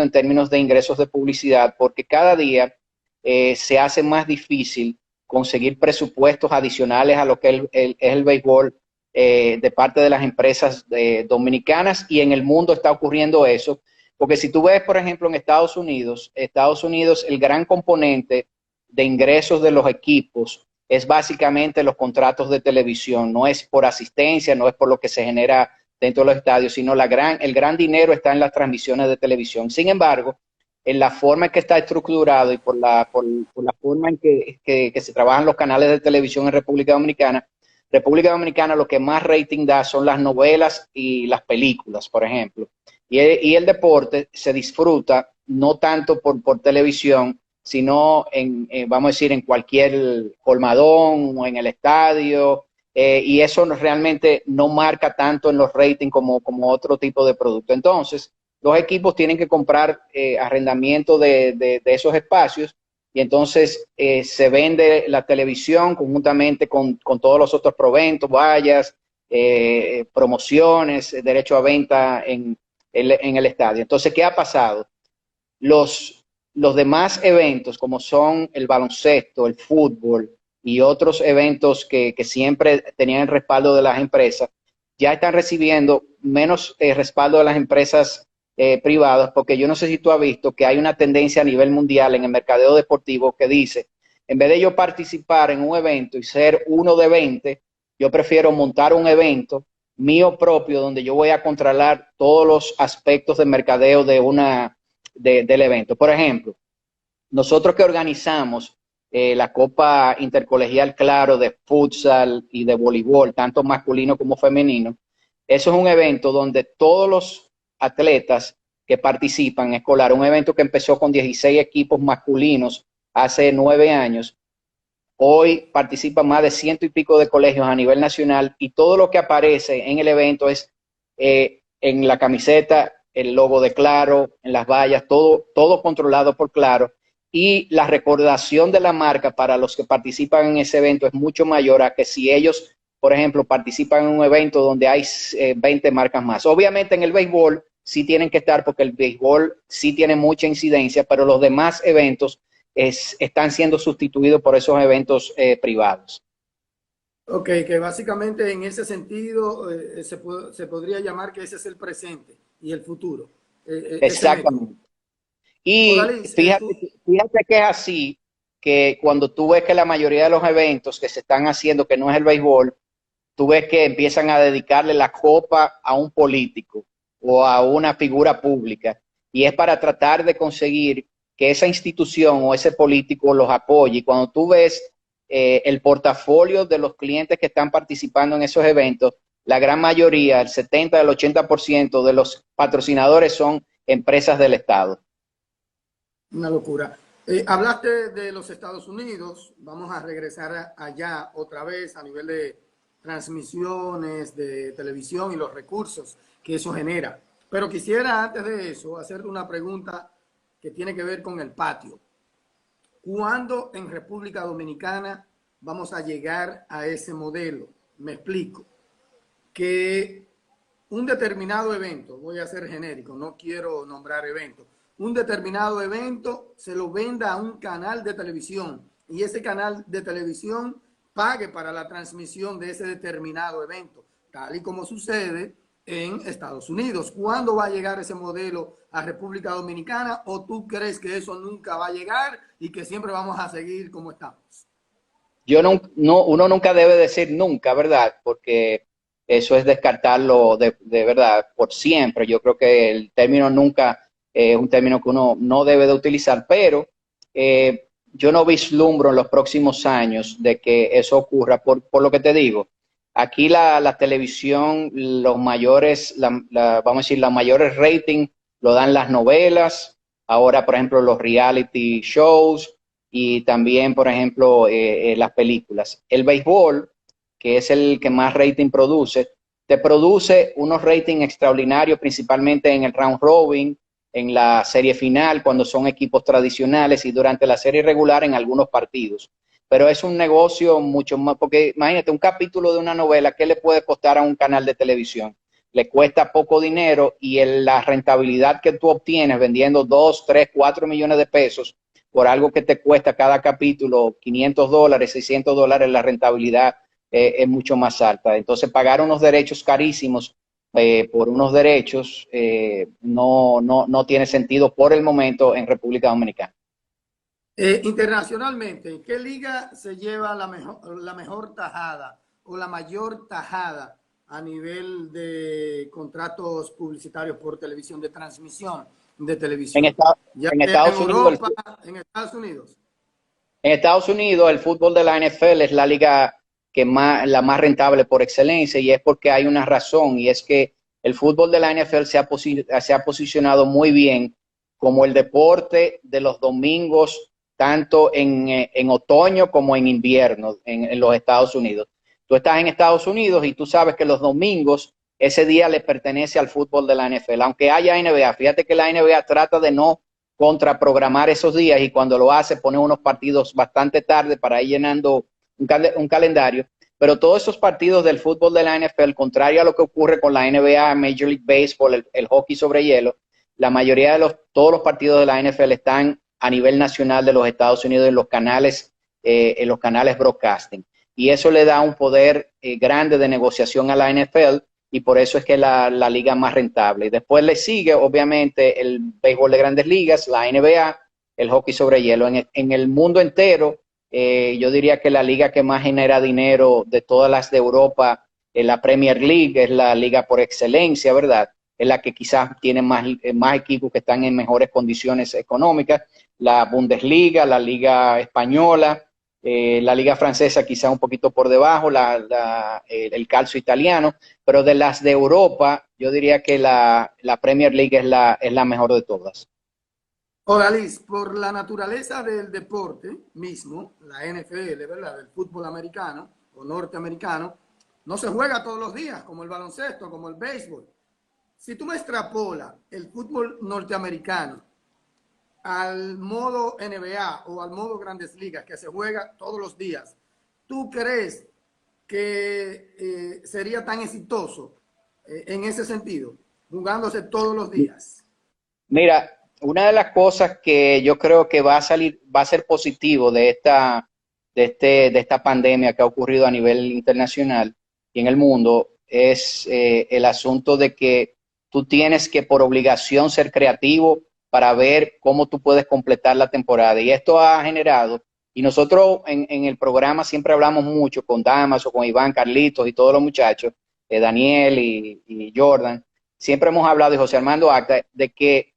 Speaker 2: en términos de ingresos de publicidad, porque cada día se hace más difícil conseguir presupuestos adicionales a lo que es el béisbol de parte de las empresas dominicanas, y en el mundo está ocurriendo eso, porque si tú ves, por ejemplo, en Estados Unidos, el gran componente de ingresos de los equipos es básicamente los contratos de televisión. No es por asistencia, no es por lo que se genera dentro de los estadios, sino el gran dinero está en las transmisiones de televisión. Sin embargo, en la forma en que está estructurado y por la forma en que se trabajan los canales de televisión en República Dominicana lo que más rating da son las novelas y las películas, por ejemplo. Y el deporte se disfruta no tanto por televisión, sino vamos a decir, en cualquier colmadón o en el estadio, y eso realmente no marca tanto en los ratings como otro tipo de producto. Entonces, los equipos tienen que comprar arrendamiento de esos espacios, y entonces se vende la televisión conjuntamente con todos los otros proventos, vallas, promociones, derecho a venta en en el estadio. Entonces, ¿qué ha pasado? Los demás eventos, como son el baloncesto, el fútbol y otros eventos que siempre tenían el respaldo de las empresas, ya están recibiendo menos respaldo de las empresas privadas, porque yo no sé si tú has visto que hay una tendencia a nivel mundial en el mercadeo deportivo que dice, en vez de yo participar en un evento y ser uno de 20, yo prefiero montar un evento mío propio donde yo voy a controlar todos los aspectos de mercadeo del evento. Por ejemplo, nosotros que organizamos la Copa Intercolegial Claro de futsal y de voleibol, tanto masculino como femenino, eso es un evento donde todos los atletas que participan escolar, un evento que empezó con 16 equipos masculinos hace 9 años, hoy participan más de 100 y pico de colegios a nivel nacional y todo lo que aparece en el evento es en la camiseta, el logo de Claro, en las vallas, todo controlado por Claro. Y la recordación de la marca para los que participan en ese evento es mucho mayor a que si ellos, por ejemplo, participan en un evento donde hay 20 marcas más. Obviamente en el béisbol sí tienen que estar porque el béisbol sí tiene mucha incidencia, pero los demás eventos están siendo sustituidos por esos eventos privados.
Speaker 1: Ok, que básicamente en ese sentido se podría llamar que ese es el presente y el futuro.
Speaker 2: Exactamente. Y
Speaker 1: Odalis,
Speaker 2: fíjate que es así, que cuando tú ves que la mayoría de los eventos que se están haciendo, que no es el béisbol, tú ves que empiezan a dedicarle la copa a un político o a una figura pública, y es para tratar de conseguir que esa institución o ese político los apoye. Y cuando tú ves el portafolio de los clientes que están participando en esos eventos, la gran mayoría, el 70 al 80% de los patrocinadores son empresas del Estado.
Speaker 1: una locura. Hablaste de los Estados Unidos, vamos a regresar allá otra vez a nivel de transmisiones de televisión y los recursos que eso genera. Pero quisiera antes de eso hacerte una pregunta que tiene que ver con el patio. ¿Cuándo en República Dominicana vamos a llegar a ese modelo? Me explico. Que un determinado evento, voy a ser genérico, no quiero nombrar eventos, un determinado evento se lo venda a un canal de televisión y ese canal de televisión pague para la transmisión de ese determinado evento, tal y como sucede en Estados Unidos. ¿Cuándo va a llegar ese modelo a República Dominicana? ¿O tú crees que eso nunca va a llegar y que siempre vamos a seguir como estamos?
Speaker 2: Uno nunca debe decir nunca, ¿verdad? Porque eso es descartarlo de verdad por siempre. Yo creo que el término nunca es un término que uno no debe de utilizar, pero yo no vislumbro en los próximos años de que eso ocurra por lo que te digo. Aquí la televisión, los mayores, vamos a decir, los mayores ratings lo dan las novelas, ahora por ejemplo los reality shows y también por ejemplo las películas. El béisbol, que es el que más rating produce, te produce unos ratings extraordinarios, principalmente en el round robin, en la serie final, cuando son equipos tradicionales y durante la serie regular en algunos partidos. Pero es un negocio mucho más, porque imagínate, un capítulo de una novela, ¿qué le puede costar a un canal de televisión? Le cuesta poco dinero y la rentabilidad que tú obtienes vendiendo 2, 3, 4 millones de pesos por algo que te cuesta cada capítulo $500, $600, la rentabilidad es mucho más alta. Entonces, pagar unos derechos carísimos por unos derechos no tiene sentido por el momento en República Dominicana.
Speaker 1: Internacionalmente, ¿qué liga se lleva la mejor tajada o la mayor tajada a nivel de contratos publicitarios por televisión, de transmisión de televisión?
Speaker 2: En Estados Unidos,
Speaker 1: en Estados Unidos.
Speaker 2: En Estados Unidos, el fútbol de la NFL es la liga la más rentable por excelencia, y es porque hay una razón, y es que el fútbol de la NFL se ha posicionado muy bien como el deporte de los domingos, tanto en otoño como en invierno en los Estados Unidos. Tú estás en Estados Unidos y tú sabes que los domingos, ese día le pertenece al fútbol de la NFL, aunque haya NBA. Fíjate que la NBA trata de no contraprogramar esos días, y cuando lo hace pone unos partidos bastante tarde para ir llenando un calendario, pero todos esos partidos del fútbol de la NFL, contrario a lo que ocurre con la NBA, Major League Baseball, el hockey sobre hielo, la mayoría de todos los partidos de la NFL están a nivel nacional de los Estados Unidos en los canales broadcasting. Y eso le da un poder grande de negociación a la NFL y por eso es que la liga más rentable. Y después le sigue, obviamente, el béisbol de grandes ligas, la NBA, el hockey sobre hielo. En el mundo entero, yo diría que la liga que más genera dinero de todas las de Europa, la Premier League, es la liga por excelencia, ¿verdad? Es la que quizás tiene más equipos que están en mejores condiciones económicas. La Bundesliga, la Liga Española, la Liga Francesa quizás un poquito por debajo, el calcio italiano, pero de las de Europa, yo diría que la Premier League es la mejor de todas.
Speaker 1: Odalis, por la naturaleza del deporte mismo, la NFL, ¿verdad? Del fútbol americano o norteamericano, no se juega todos los días, como el baloncesto, como el béisbol. Si tú me extrapolas el fútbol norteamericano al modo NBA o al modo Grandes Ligas, que se juega todos los días, ¿tú crees que sería tan exitoso en ese sentido, jugándose todos los días?
Speaker 2: Mira, una de las cosas que yo creo que va a ser positivo de esta pandemia que ha ocurrido a nivel internacional y en el mundo es el asunto de que tú tienes que por obligación ser creativo para ver cómo tú puedes completar la temporada. Y esto ha generado, y nosotros en el programa siempre hablamos mucho con Damaso, con Iván, Carlitos y todos los muchachos, Daniel y Jordan, siempre hemos hablado, y José Armando Acta, de que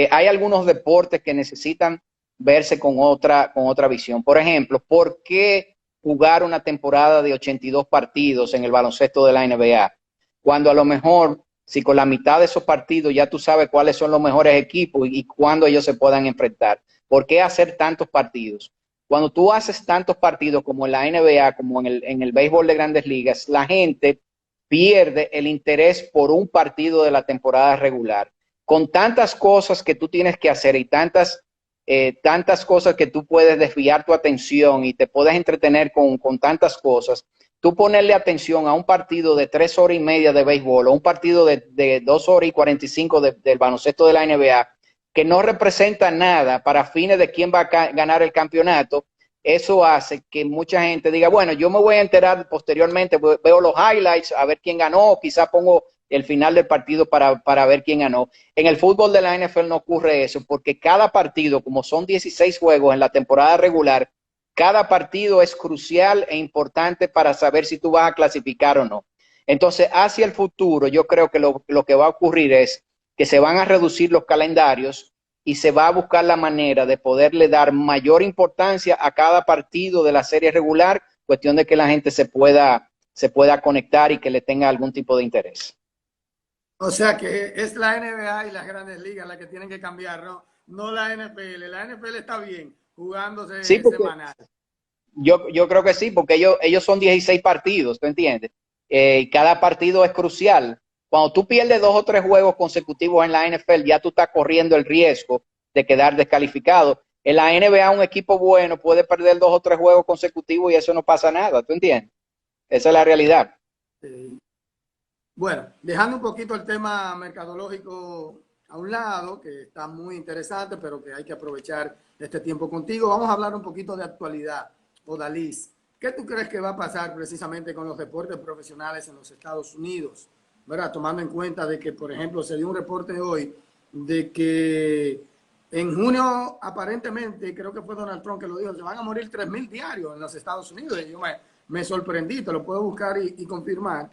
Speaker 2: hay algunos deportes que necesitan verse con otra visión. Por ejemplo, ¿por qué jugar una temporada de 82 partidos en el baloncesto de la NBA? Cuando a lo mejor, si con la mitad de esos partidos ya tú sabes cuáles son los mejores equipos y cuándo ellos se puedan enfrentar. ¿Por qué hacer tantos partidos? Cuando tú haces tantos partidos como en la NBA, como en el béisbol de grandes ligas, la gente pierde el interés por un partido de la temporada regular. Con tantas cosas que tú tienes que hacer y tantas cosas que tú puedes desviar tu atención y te puedes entretener con tantas cosas, tú ponerle atención a un partido de 3 horas y media de béisbol o un partido de 2 horas y 45 del baloncesto de la NBA, que no representa nada para fines de quién va a ganar el campeonato, eso hace que mucha gente diga, bueno, yo me voy a enterar posteriormente, veo los highlights, a ver quién ganó, quizá pongo el final del partido para ver quién ganó. En el fútbol de la NFL no ocurre eso, porque cada partido, como son 16 juegos en la temporada regular, cada partido es crucial e importante para saber si tú vas a clasificar o no. Entonces, hacia el futuro, yo creo que lo que va a ocurrir es que se van a reducir los calendarios y se va a buscar la manera de poderle dar mayor importancia a cada partido de la serie regular, cuestión de que la gente se pueda conectar y que le tenga algún tipo de interés.
Speaker 1: O sea que es la NBA y las grandes ligas las que tienen que cambiar, ¿no? No la NFL. La NFL está bien jugándose
Speaker 2: sí,
Speaker 1: semanal.
Speaker 2: Yo creo que sí, porque ellos son 16 partidos, ¿tú entiendes? Cada partido es crucial. Cuando tú pierdes 2 o 3 juegos consecutivos en la NFL, ya tú estás corriendo el riesgo de quedar descalificado. En la NBA un equipo bueno puede perder 2 o 3 juegos consecutivos y eso no pasa nada, ¿tú entiendes? Esa es la realidad.
Speaker 1: Sí. Bueno, dejando un poquito el tema mercadológico a un lado, que está muy interesante, pero que hay que aprovechar este tiempo contigo, vamos a hablar un poquito de actualidad. Odalis, ¿qué tú crees que va a pasar precisamente con los deportes profesionales en los Estados Unidos? ¿Verdad? Tomando en cuenta de que, por ejemplo, se dio un reporte hoy de que en junio, aparentemente, creo que fue Donald Trump que lo dijo, se van a morir 3,000 diarios en los Estados Unidos. Y yo me sorprendí, te lo puedo buscar y confirmar.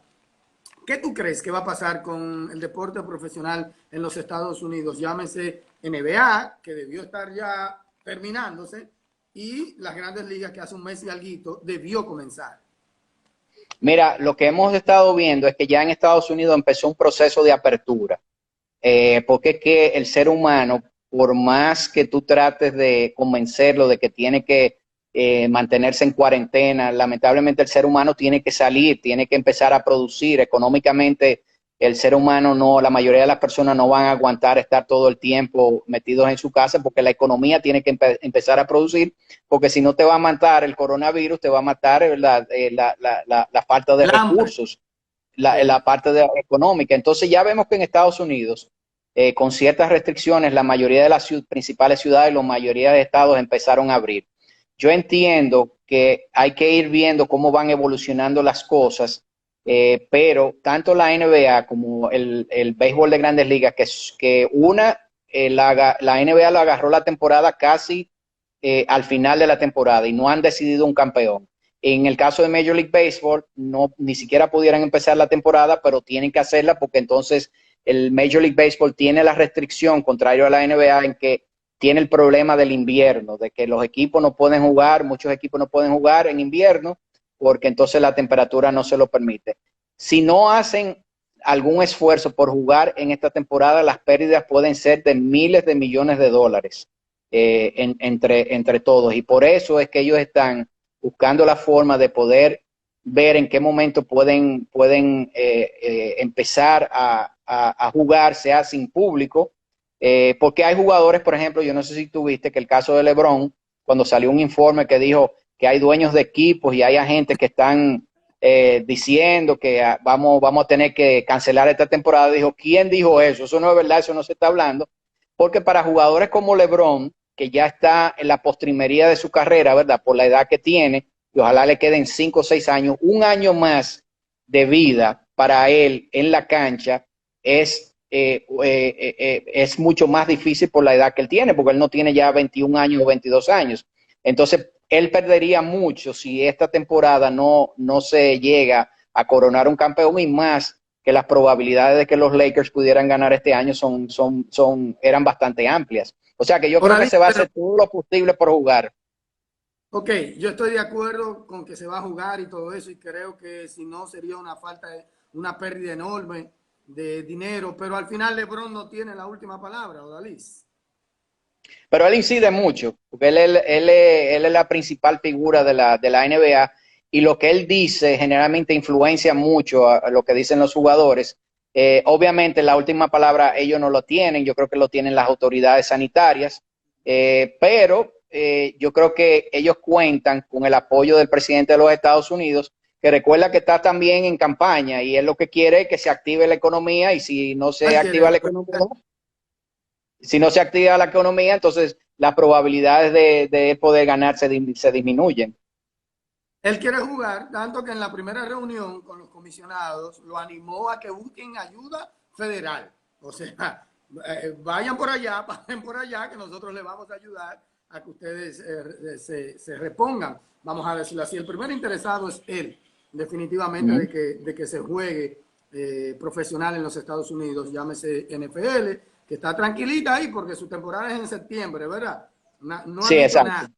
Speaker 1: ¿Qué tú crees que va a pasar con el deporte profesional en los Estados Unidos? Llámese NBA, que debió estar ya terminándose, y las grandes ligas que hace un mes y alguito debió comenzar.
Speaker 2: Mira, lo que hemos estado viendo es que ya en Estados Unidos empezó un proceso de apertura, porque es que el ser humano, por más que tú trates de convencerlo de que tiene que mantenerse en cuarentena, lamentablemente el ser humano tiene que salir, tiene que empezar a producir económicamente, el ser humano no, la mayoría de las personas no van a aguantar estar todo el tiempo metidos en su casa porque la economía tiene que empezar a producir, porque si no te va a matar el coronavirus, te va a matar la falta de
Speaker 1: El hambre.
Speaker 2: recursos,
Speaker 1: Sí.
Speaker 2: la parte económica. Entonces ya vemos que en Estados Unidos, con ciertas restricciones, la mayoría de las principales ciudades, la mayoría de estados empezaron a abrir. Yo entiendo que hay que ir viendo cómo van evolucionando las cosas, pero tanto la NBA como el béisbol de Grandes Ligas, la NBA lo agarró la temporada casi al final de la temporada y no han decidido un campeón. En el caso de Major League Baseball, no, ni siquiera pudieran empezar la temporada, pero tienen que hacerla porque entonces el Major League Baseball tiene la restricción, contrario a la NBA, en que tiene el problema del invierno, de que los equipos no pueden jugar, muchos equipos no pueden jugar en invierno, porque entonces la temperatura no se lo permite. Si no hacen algún esfuerzo por jugar en esta temporada, las pérdidas pueden ser de miles de millones de dólares entre todos. Y por eso es que ellos están buscando la forma de poder ver en qué momento pueden empezar a jugar, sea sin público, porque hay jugadores, por ejemplo, yo no sé si tú viste que el caso de LeBron, cuando salió un informe que dijo que hay dueños de equipos y hay agentes que están diciendo que vamos a tener que cancelar esta temporada, dijo, ¿quién dijo eso? Eso no es verdad, eso no se está hablando, porque para jugadores como LeBron, que ya está en la postrimería de su carrera, ¿verdad? Por la edad que tiene, y ojalá le queden 5 o 6 años, un año más de vida para él en la cancha es mucho más difícil por la edad que él tiene, porque él no tiene ya 21 años o 22 años. Entonces, él perdería mucho si esta temporada no se llega a coronar un campeón, y más que las probabilidades de que los Lakers pudieran ganar este año eran bastante amplias. O sea que yo creo que
Speaker 1: Oralí,
Speaker 2: se va a
Speaker 1: pero,
Speaker 2: hacer todo lo posible por jugar.
Speaker 1: ok, yo estoy de acuerdo con que se va a jugar y todo eso, y creo que si no sería una falta, una pérdida enorme de dinero, pero al final LeBron no tiene la última palabra, Odalis.
Speaker 2: Pero él incide mucho, porque él es la principal figura de la NBA, y lo que él dice generalmente influencia mucho a lo que dicen los jugadores. Obviamente la última palabra ellos no lo tienen, yo creo que lo tienen las autoridades sanitarias, pero yo creo que ellos cuentan con el apoyo del presidente de los Estados Unidos, que recuerda que está también en campaña y él lo que quiere es que se active la economía, y si no se
Speaker 1: Él quiere,
Speaker 2: activa la economía, si no se activa la economía, entonces las probabilidades de poder ganar se disminuyen.
Speaker 1: él quiere jugar, tanto que en la primera reunión con los comisionados lo animó a que busquen ayuda federal. O sea, vayan por allá, pasen por allá, que nosotros les vamos a ayudar a que ustedes se repongan. Vamos a decirlo así. El primer interesado es él, definitivamente,
Speaker 2: Uh-huh.
Speaker 1: de que se juegue profesional en los Estados Unidos, llámese NFL, que está tranquilita ahí porque su temporada es en septiembre, ¿verdad? No han
Speaker 2: Sí,
Speaker 1: dicho
Speaker 2: exacto.
Speaker 1: nada.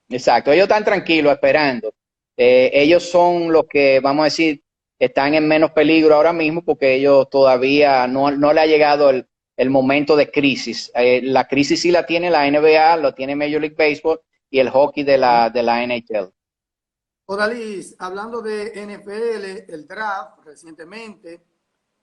Speaker 2: Exacto. Ellos están tranquilos esperando. Ellos son los que, vamos a decir, están en menos peligro ahora mismo, porque ellos todavía no le ha llegado el momento de crisis. La crisis sí la tiene la NBA, lo tiene Major League Baseball y el hockey de la NHL.
Speaker 1: Odalis, hablando de NFL, el draft recientemente,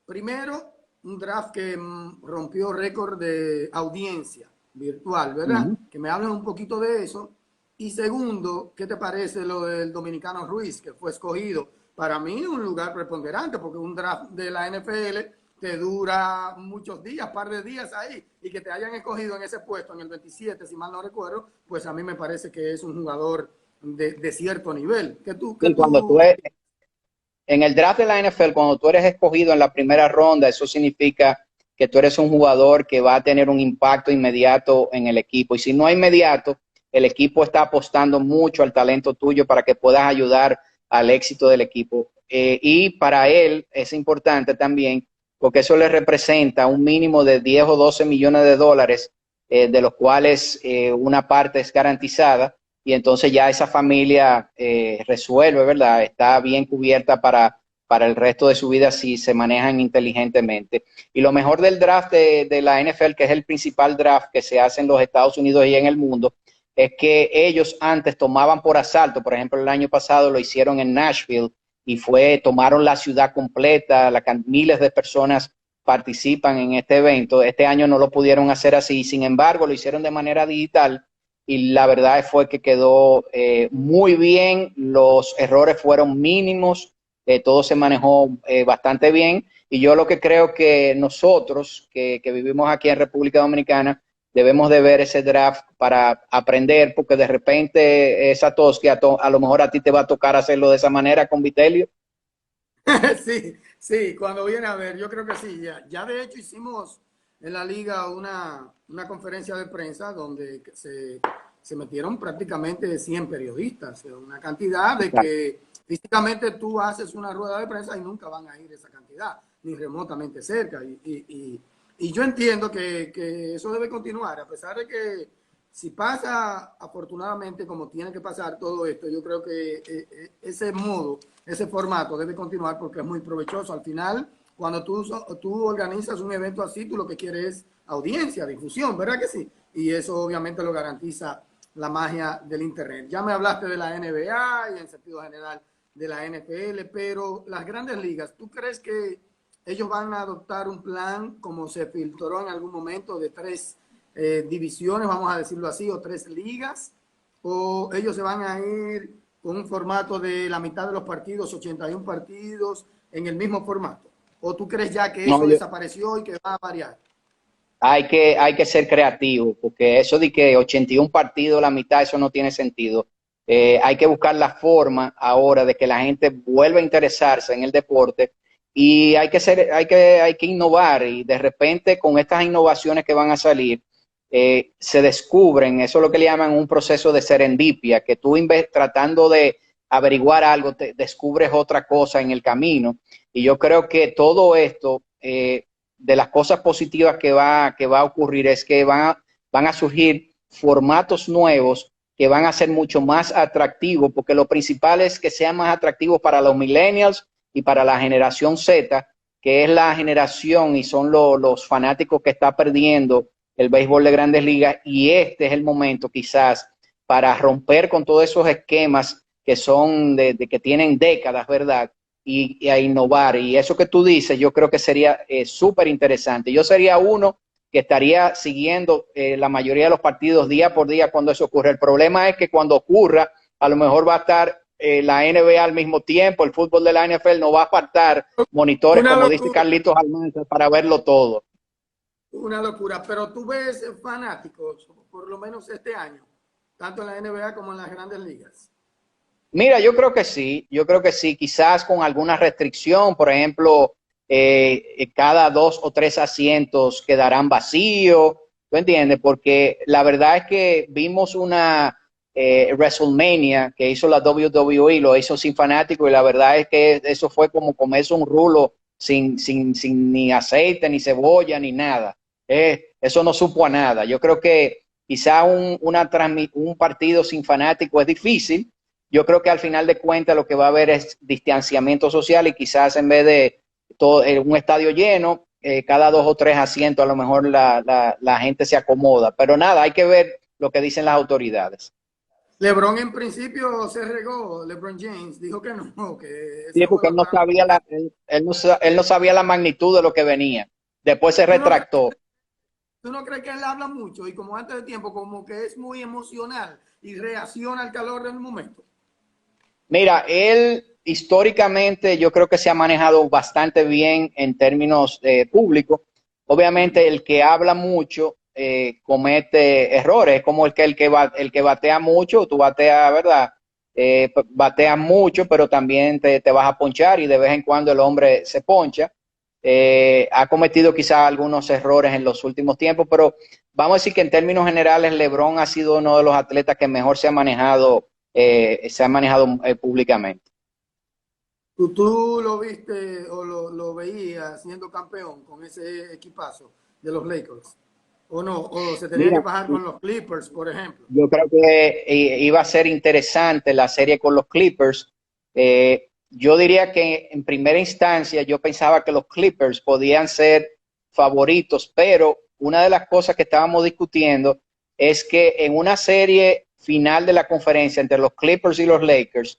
Speaker 1: primero, un draft que rompió récord de audiencia virtual, ¿verdad?
Speaker 2: Uh-huh.
Speaker 1: Que me hablen un poquito de eso. Y segundo, ¿qué te parece lo del dominicano Ruiz, que fue escogido? Para mí un lugar preponderante, porque un draft de la NFL te dura muchos días, par de días ahí, y que te hayan escogido en ese puesto, en el 27, si mal no recuerdo, pues a mí me parece que es un jugador de cierto nivel.
Speaker 2: Y cuando tú en el draft de la NFL, cuando tú eres escogido en la primera ronda, eso significa que tú eres un jugador que va a tener un impacto inmediato en el equipo. Y si no es inmediato, el equipo está apostando mucho al talento tuyo para que puedas ayudar al éxito del equipo. Y para él es importante también, porque eso le representa un mínimo de 10 o 12 millones de dólares, de los cuales una parte es garantizada, y entonces ya esa familia resuelve, ¿verdad? Está bien cubierta para el resto de su vida si se manejan inteligentemente. Y lo mejor del draft de la NFL, que es el principal draft que se hace en los Estados Unidos y en el mundo, es que ellos antes tomaban por asalto, por ejemplo, el año pasado lo hicieron en Nashville, y tomaron la ciudad completa, miles de personas participan en este evento. Este año no lo pudieron hacer así, sin embargo lo hicieron de manera digital y la verdad fue que quedó muy bien, los errores fueron mínimos, todo se manejó bastante bien, y yo lo que creo que nosotros que vivimos aquí en República Dominicana debemos de ver ese draft para aprender, porque de repente esa tos que a lo mejor a ti te va a tocar hacerlo de esa manera con Vitelio.
Speaker 1: Sí, sí, cuando viene a ver, yo creo que sí. Ya de hecho hicimos en la liga una conferencia de prensa donde se metieron prácticamente 100 periodistas, una cantidad de que físicamente tú haces una rueda de prensa y nunca van a ir esa cantidad, ni remotamente cerca. Y yo entiendo que eso debe continuar, a pesar de que si pasa afortunadamente como tiene que pasar todo esto, yo creo que ese modo, ese formato debe continuar porque es muy provechoso. Al final, cuando tú organizas un evento así, tú lo que quieres es audiencia, difusión, ¿verdad que sí? Y eso obviamente lo garantiza la magia del Internet. Ya me hablaste de la NBA y en sentido general de la NFL, pero las grandes ligas, ¿tú crees que ellos van a adoptar un plan como se filtró en algún momento de 3 divisiones, vamos a decirlo así, o 3 ligas, o ellos se van a ir con un formato de la mitad de los partidos, 81 partidos, en el mismo formato? ¿O tú crees ya que eso
Speaker 2: No,
Speaker 1: desapareció y que va a variar?
Speaker 2: hay que ser creativo, porque eso de que 81 partidos, la mitad, eso no tiene sentido. Hay que buscar la forma ahora de que la gente vuelva a interesarse en el deporte, y hay que innovar, y de repente con estas innovaciones que van a salir, se descubren, eso es lo que le llaman un proceso de serendipia, que tú tratando de averiguar algo, te descubres otra cosa en el camino. Y yo creo que todo esto, de las cosas positivas que va a ocurrir es que van a surgir formatos nuevos que van a ser mucho más atractivos, porque lo principal es que sean más atractivos para los millennials y para la generación Z, que es la generación y son los fanáticos que está perdiendo el béisbol de Grandes Ligas, y este es el momento quizás para romper con todos esos esquemas que son de que tienen décadas, ¿verdad? Y a innovar. Y eso que tú dices, yo creo que sería súper interesante. Yo sería uno que estaría siguiendo la mayoría de los partidos día por día cuando eso ocurre. El problema es que cuando ocurra, a lo mejor va a estar la NBA al mismo tiempo, el fútbol de la NFL, no va a faltar monitores,
Speaker 1: Una
Speaker 2: como dice
Speaker 1: locura,
Speaker 2: Carlitos Almanza, para verlo todo.
Speaker 1: una locura. Pero tú ves fanáticos, por lo menos este año, tanto en la NBA como en las grandes ligas.
Speaker 2: Mira, yo creo que sí, quizás con alguna restricción, por ejemplo, cada 2 o 3 asientos quedarán vacíos, ¿tú entiendes? Porque la verdad es que vimos una WrestleMania que hizo la WWE, lo hizo sin fanáticos, y la verdad es que eso fue como comerse un rulo sin ni aceite, ni cebolla, ni nada. Eso no supo a nada. Yo creo que quizá un partido sin fanáticos es difícil. Yo creo que al final de cuentas lo que va a haber es distanciamiento social, y quizás en vez de todo un estadio lleno, cada 2 o 3 asientos a lo mejor la gente se acomoda. Pero nada, hay que ver lo que dicen las autoridades.
Speaker 1: LeBron en principio se regó, LeBron James dijo que no, que
Speaker 2: Sí,
Speaker 1: ese
Speaker 2: porque
Speaker 1: juego
Speaker 2: él no
Speaker 1: estaba...
Speaker 2: sabía él no sabía la magnitud de lo que venía. Después se
Speaker 1: ¿Tú no, crees,
Speaker 2: retractó.
Speaker 1: ¿Tú no crees que él habla mucho y como antes de tiempo, como que es muy emocional y reacciona al calor del momento?
Speaker 2: Mira, él históricamente yo creo que se ha manejado bastante bien en términos públicos. Obviamente el que habla mucho comete errores, es como el que batea mucho, tú bateas, ¿verdad? Bateas mucho, pero también te vas a ponchar, y de vez en cuando el hombre se poncha. Ha cometido quizás algunos errores en los últimos tiempos, pero vamos a decir que en términos generales LeBron ha sido uno de los atletas que mejor se ha manejado públicamente.
Speaker 1: ¿Tú lo viste o lo veías siendo campeón con ese equipazo de los Lakers? ¿O no? ¿O se tenía que
Speaker 2: Mira,
Speaker 1: bajar con los Clippers, por ejemplo?
Speaker 2: yo creo que iba a ser interesante la serie con los Clippers. Yo diría que en primera instancia yo pensaba que los Clippers podían ser favoritos, pero una de las cosas que estábamos discutiendo es que en una serie final de la conferencia entre los Clippers y los Lakers,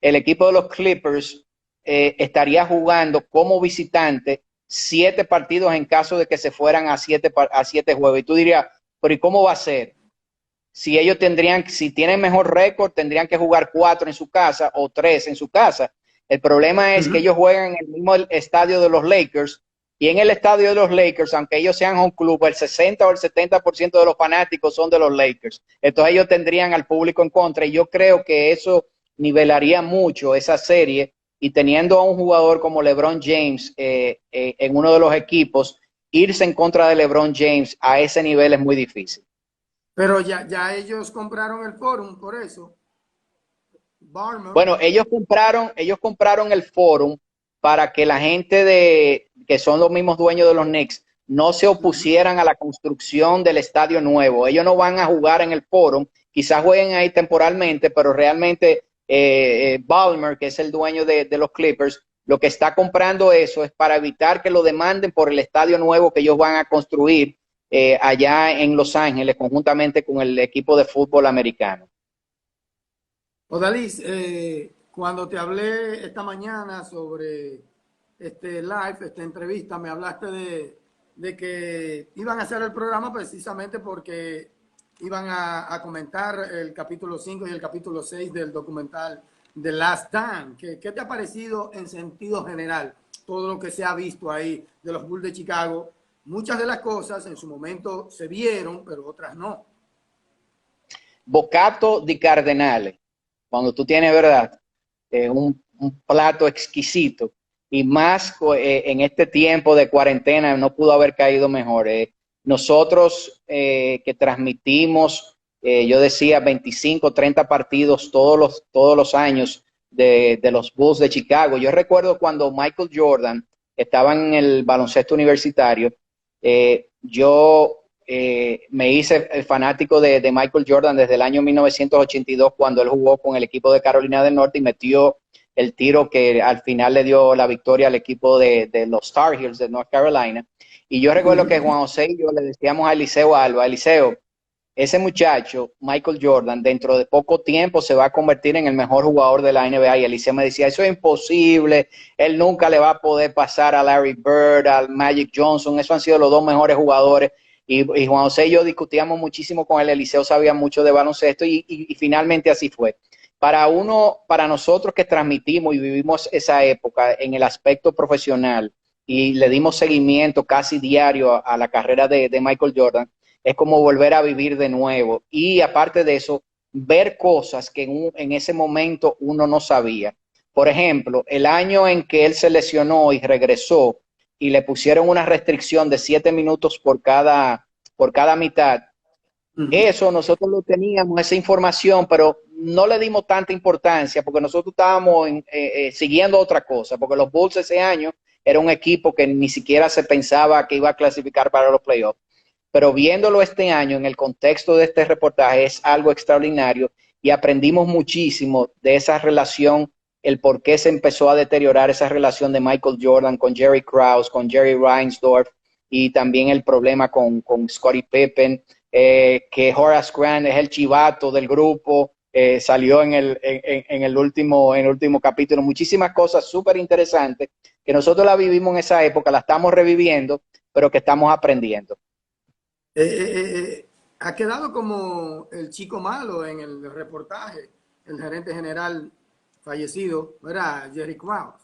Speaker 2: el equipo de los Clippers estaría jugando como visitante 7 partidos en caso de que se fueran a 7 juegos. Y tú dirías, pero ¿y cómo va a ser? Si ellos si tienen mejor récord, tendrían que jugar 4 en su casa o 3 en su casa. El problema es que ellos juegan en el mismo estadio de los Lakers, y en el estadio de los Lakers, aunque ellos sean home club, el 60 o el 70% de los fanáticos son de los Lakers. Entonces ellos tendrían al público en contra, y yo creo que eso nivelaría mucho esa serie, y teniendo a un jugador como LeBron James en uno de los equipos, irse en contra de LeBron James a ese nivel es muy difícil.
Speaker 1: Pero ya ellos compraron el Forum por eso. Barmer.
Speaker 2: Bueno, ellos compraron el Forum para que la gente que son los mismos dueños de los Knicks no se opusieran a la construcción del estadio nuevo. Ellos no van a jugar en el Forum, quizás jueguen ahí temporalmente, pero realmente Ballmer, que es el dueño de los Clippers, lo que está comprando eso es para evitar que lo demanden por el estadio nuevo que ellos van a construir allá en Los Ángeles, conjuntamente con el equipo de fútbol americano.
Speaker 1: Odalis, cuando te hablé esta mañana sobre este live, esta entrevista, me hablaste de que iban a hacer el programa precisamente porque iban a comentar el capítulo 5 y el capítulo 6 del documental The Last Dance. ¿Qué te ha parecido en sentido general todo lo que se ha visto ahí de los Bulls de Chicago? Muchas de las cosas en su momento se vieron, pero otras no.
Speaker 2: Bocato di Cardenale, cuando tú tienes, ¿verdad? Un plato exquisito, y más en este tiempo de cuarentena no pudo haber caído mejor. Nosotros que transmitimos, yo decía 25, 30 partidos todos los años de los Bulls de Chicago. Yo recuerdo cuando Michael Jordan estaba en el baloncesto universitario, yo me hice el fanático de Michael Jordan desde el año 1982, cuando él jugó con el equipo de Carolina del Norte y metió el tiro que al final le dio la victoria al equipo de los Tar Heels de North Carolina. Y yo recuerdo que Juan José y yo le decíamos a Eliseo Alba, Eliseo, ese muchacho, Michael Jordan, dentro de poco tiempo se va a convertir en el mejor jugador de la NBA. Y Eliseo me decía, eso es imposible, él nunca le va a poder pasar a Larry Bird, al Magic Johnson, esos han sido los dos mejores jugadores. Y Juan José y yo discutíamos muchísimo con él, Eliseo sabía mucho de baloncesto, y finalmente así fue. Para nosotros que transmitimos y vivimos esa época en el aspecto profesional y le dimos seguimiento casi diario a la carrera de Michael Jordan, es como volver a vivir de nuevo. Y aparte de eso, ver cosas que en ese momento uno no sabía. Por ejemplo, el año en que él se lesionó y regresó y le pusieron una restricción de 7 minutos por cada mitad, eso nosotros lo teníamos, esa información, pero no le dimos tanta importancia porque nosotros estábamos siguiendo otra cosa, porque los Bulls ese año era un equipo que ni siquiera se pensaba que iba a clasificar para los playoffs. Pero viéndolo este año en el contexto de este reportaje es algo extraordinario, y aprendimos muchísimo de esa relación, el por qué se empezó a deteriorar esa relación de Michael Jordan con Jerry Krause, con Jerry Reinsdorf, y también el problema con Scottie Pippen, que Horace Grant es el chivato del grupo, salió en el último capítulo. Muchísimas cosas súper interesantes que nosotros la vivimos en esa época, la estamos reviviendo, pero que estamos aprendiendo.
Speaker 1: Ha quedado como el chico malo en el reportaje, el gerente general fallecido, ¿verdad? Jerry Krause.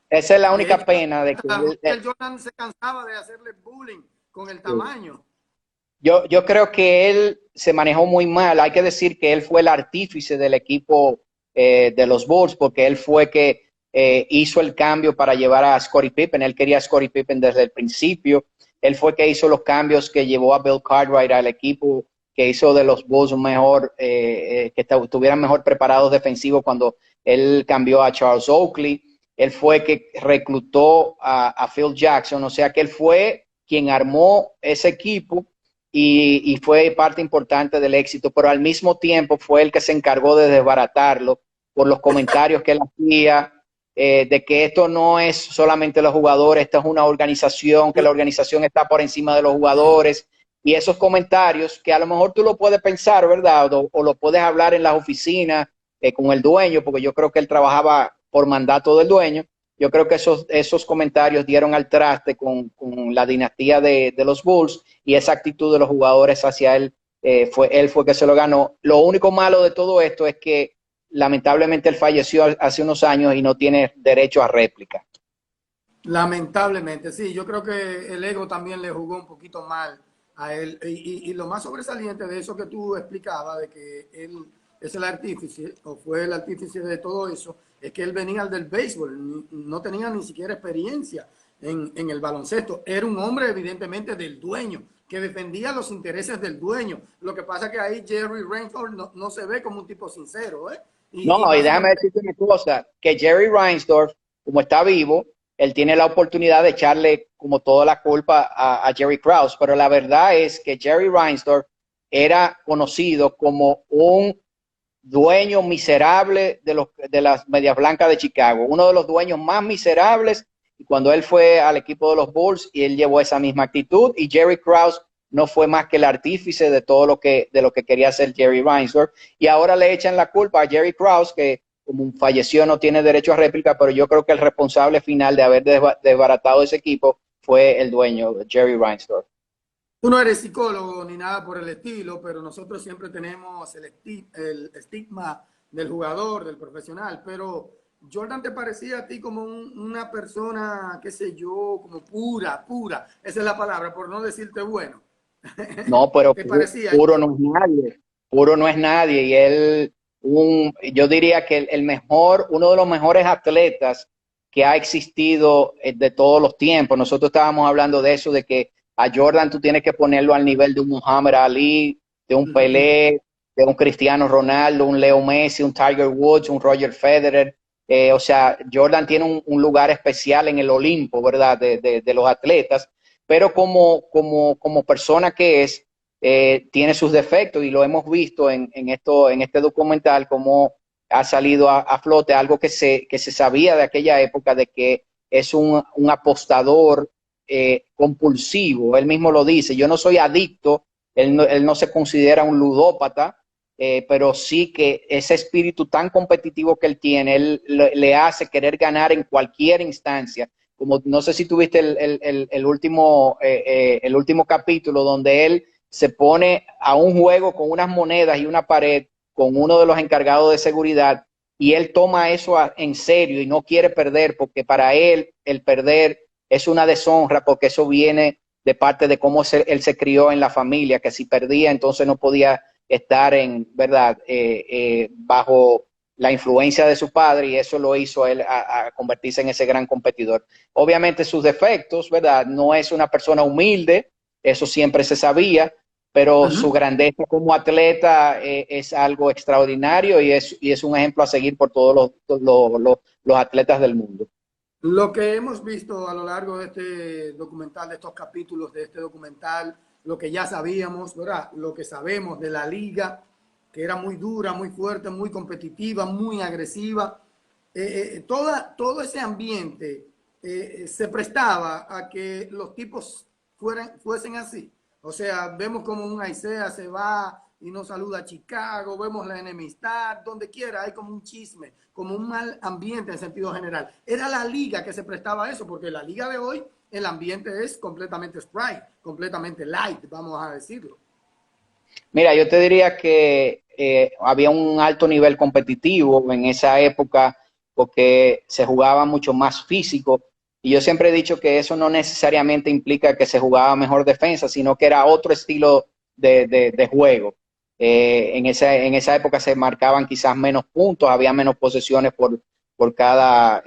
Speaker 2: Esa es la única pena de que
Speaker 1: el Jordan se cansaba de hacerle bullying con el tamaño.
Speaker 2: Yo creo que él se manejó muy mal. Hay que decir que él fue el artífice del equipo de los Bulls, porque él fue que hizo el cambio para llevar a Scottie Pippen. Él quería a Scottie Pippen desde el principio. Él fue que hizo los cambios que llevó a Bill Cartwright al equipo, que hizo de los Bulls mejor, que estuvieran mejor preparados defensivos cuando él cambió a Charles Oakley. Él fue que reclutó a Phil Jackson, o sea que él fue quien armó ese equipo y fue parte importante del éxito, pero al mismo tiempo fue el que se encargó de desbaratarlo por los comentarios que él hacía, de que esto no es solamente los jugadores, esto es una organización, que la organización está por encima de los jugadores, y esos comentarios que a lo mejor tú lo puedes pensar, ¿verdad? O lo puedes hablar en las oficinas con el dueño, porque yo creo que él trabajaba por mandato del dueño. Yo creo que esos comentarios dieron al traste con la dinastía de los Bulls y esa actitud de los jugadores hacia él, él fue que se lo ganó. Lo único malo de todo esto es que lamentablemente él falleció hace unos años y no tiene derecho a réplica.
Speaker 1: Lamentablemente, sí, yo creo que el ego también le jugó un poquito mal a él. Y lo más sobresaliente de eso que tú explicabas, de que él es el artífice, o fue el artífice de todo eso, es que él venía del béisbol, no tenía ni siquiera experiencia en el baloncesto. Era un hombre, evidentemente, del dueño, que defendía los intereses del dueño. Lo que pasa es que ahí Jerry Reinsdorf no se ve como un tipo sincero, ¿eh?
Speaker 2: No, y déjame decirte una cosa, que Jerry Reinsdorf, como está vivo, él tiene la oportunidad de echarle como toda la culpa a Jerry Krause, pero la verdad es que Jerry Reinsdorf era conocido como un dueño miserable de las Medias Blancas de Chicago, uno de los dueños más miserables, y cuando él fue al equipo de los Bulls y él llevó esa misma actitud, y Jerry Krause no fue más que el artífice de todo de lo que quería hacer Jerry Reinsdorf, y ahora le echan la culpa a Jerry Krause, que como falleció no tiene derecho a réplica, pero yo creo que el responsable final de haber desbaratado ese equipo fue el dueño, Jerry Reinsdorf.
Speaker 1: Tú no eres psicólogo ni nada por el estilo, pero nosotros siempre tenemos el estigma del jugador, del profesional, pero Jordan te parecía a ti como una persona, qué sé yo, como pura, esa es la palabra, por no decirte bueno.
Speaker 2: No, pero
Speaker 1: ¿Te parecía?
Speaker 2: puro no es nadie, puro no es nadie, y él, yo diría que uno de los mejores atletas que ha existido de todos los tiempos. Nosotros estábamos hablando de eso, de que a Jordan tú tienes que ponerlo al nivel de un Muhammad Ali, de un Pelé, de un Cristiano Ronaldo, un Leo Messi, un Tiger Woods, un Roger Federer. O sea, Jordan tiene un lugar especial en el Olimpo, ¿verdad? De los atletas, pero como persona que es, tiene sus defectos y lo hemos visto en este documental, como ha salido a flote algo que se sabía de aquella época, de que es un apostador compulsivo. Él mismo lo dice, yo no soy adicto, él no se considera un ludópata, pero sí que ese espíritu tan competitivo que él tiene, él le hace querer ganar en cualquier instancia. Como no sé si tuviste el último capítulo donde él se pone a un juego con unas monedas y una pared con uno de los encargados de seguridad, y él toma eso en serio y no quiere perder, porque para él el perder es una deshonra, porque eso viene de parte de cómo él se crió en la familia, que si perdía entonces no podía estar bajo la influencia de su padre, y eso lo hizo a él a convertirse en ese gran competidor. Obviamente sus defectos, ¿verdad? No es una persona humilde, eso siempre se sabía, pero su grandeza como atleta es algo extraordinario, y es un ejemplo a seguir por todos los atletas del mundo.
Speaker 1: Lo que hemos visto a lo largo de este documental, de estos capítulos de este documental, lo que ya sabíamos, ¿verdad? Lo que sabemos de la liga, que era muy dura, muy fuerte, muy competitiva, muy agresiva. Todo ese ambiente se prestaba a que los tipos fuesen así. O sea, vemos como un Isaiah se va y no saluda a Chicago, vemos la enemistad, donde quiera hay como un chisme, como un mal ambiente en sentido general. Era la liga que se prestaba a eso, porque la liga de hoy, el ambiente es completamente sprite, completamente light, vamos a decirlo.
Speaker 2: Mira, yo te diría que había un alto nivel competitivo en esa época, porque se jugaba mucho más físico, y yo siempre he dicho que eso no necesariamente implica que se jugaba mejor defensa, sino que era otro estilo de juego. En esa época se marcaban quizás menos puntos, había menos posesiones por cada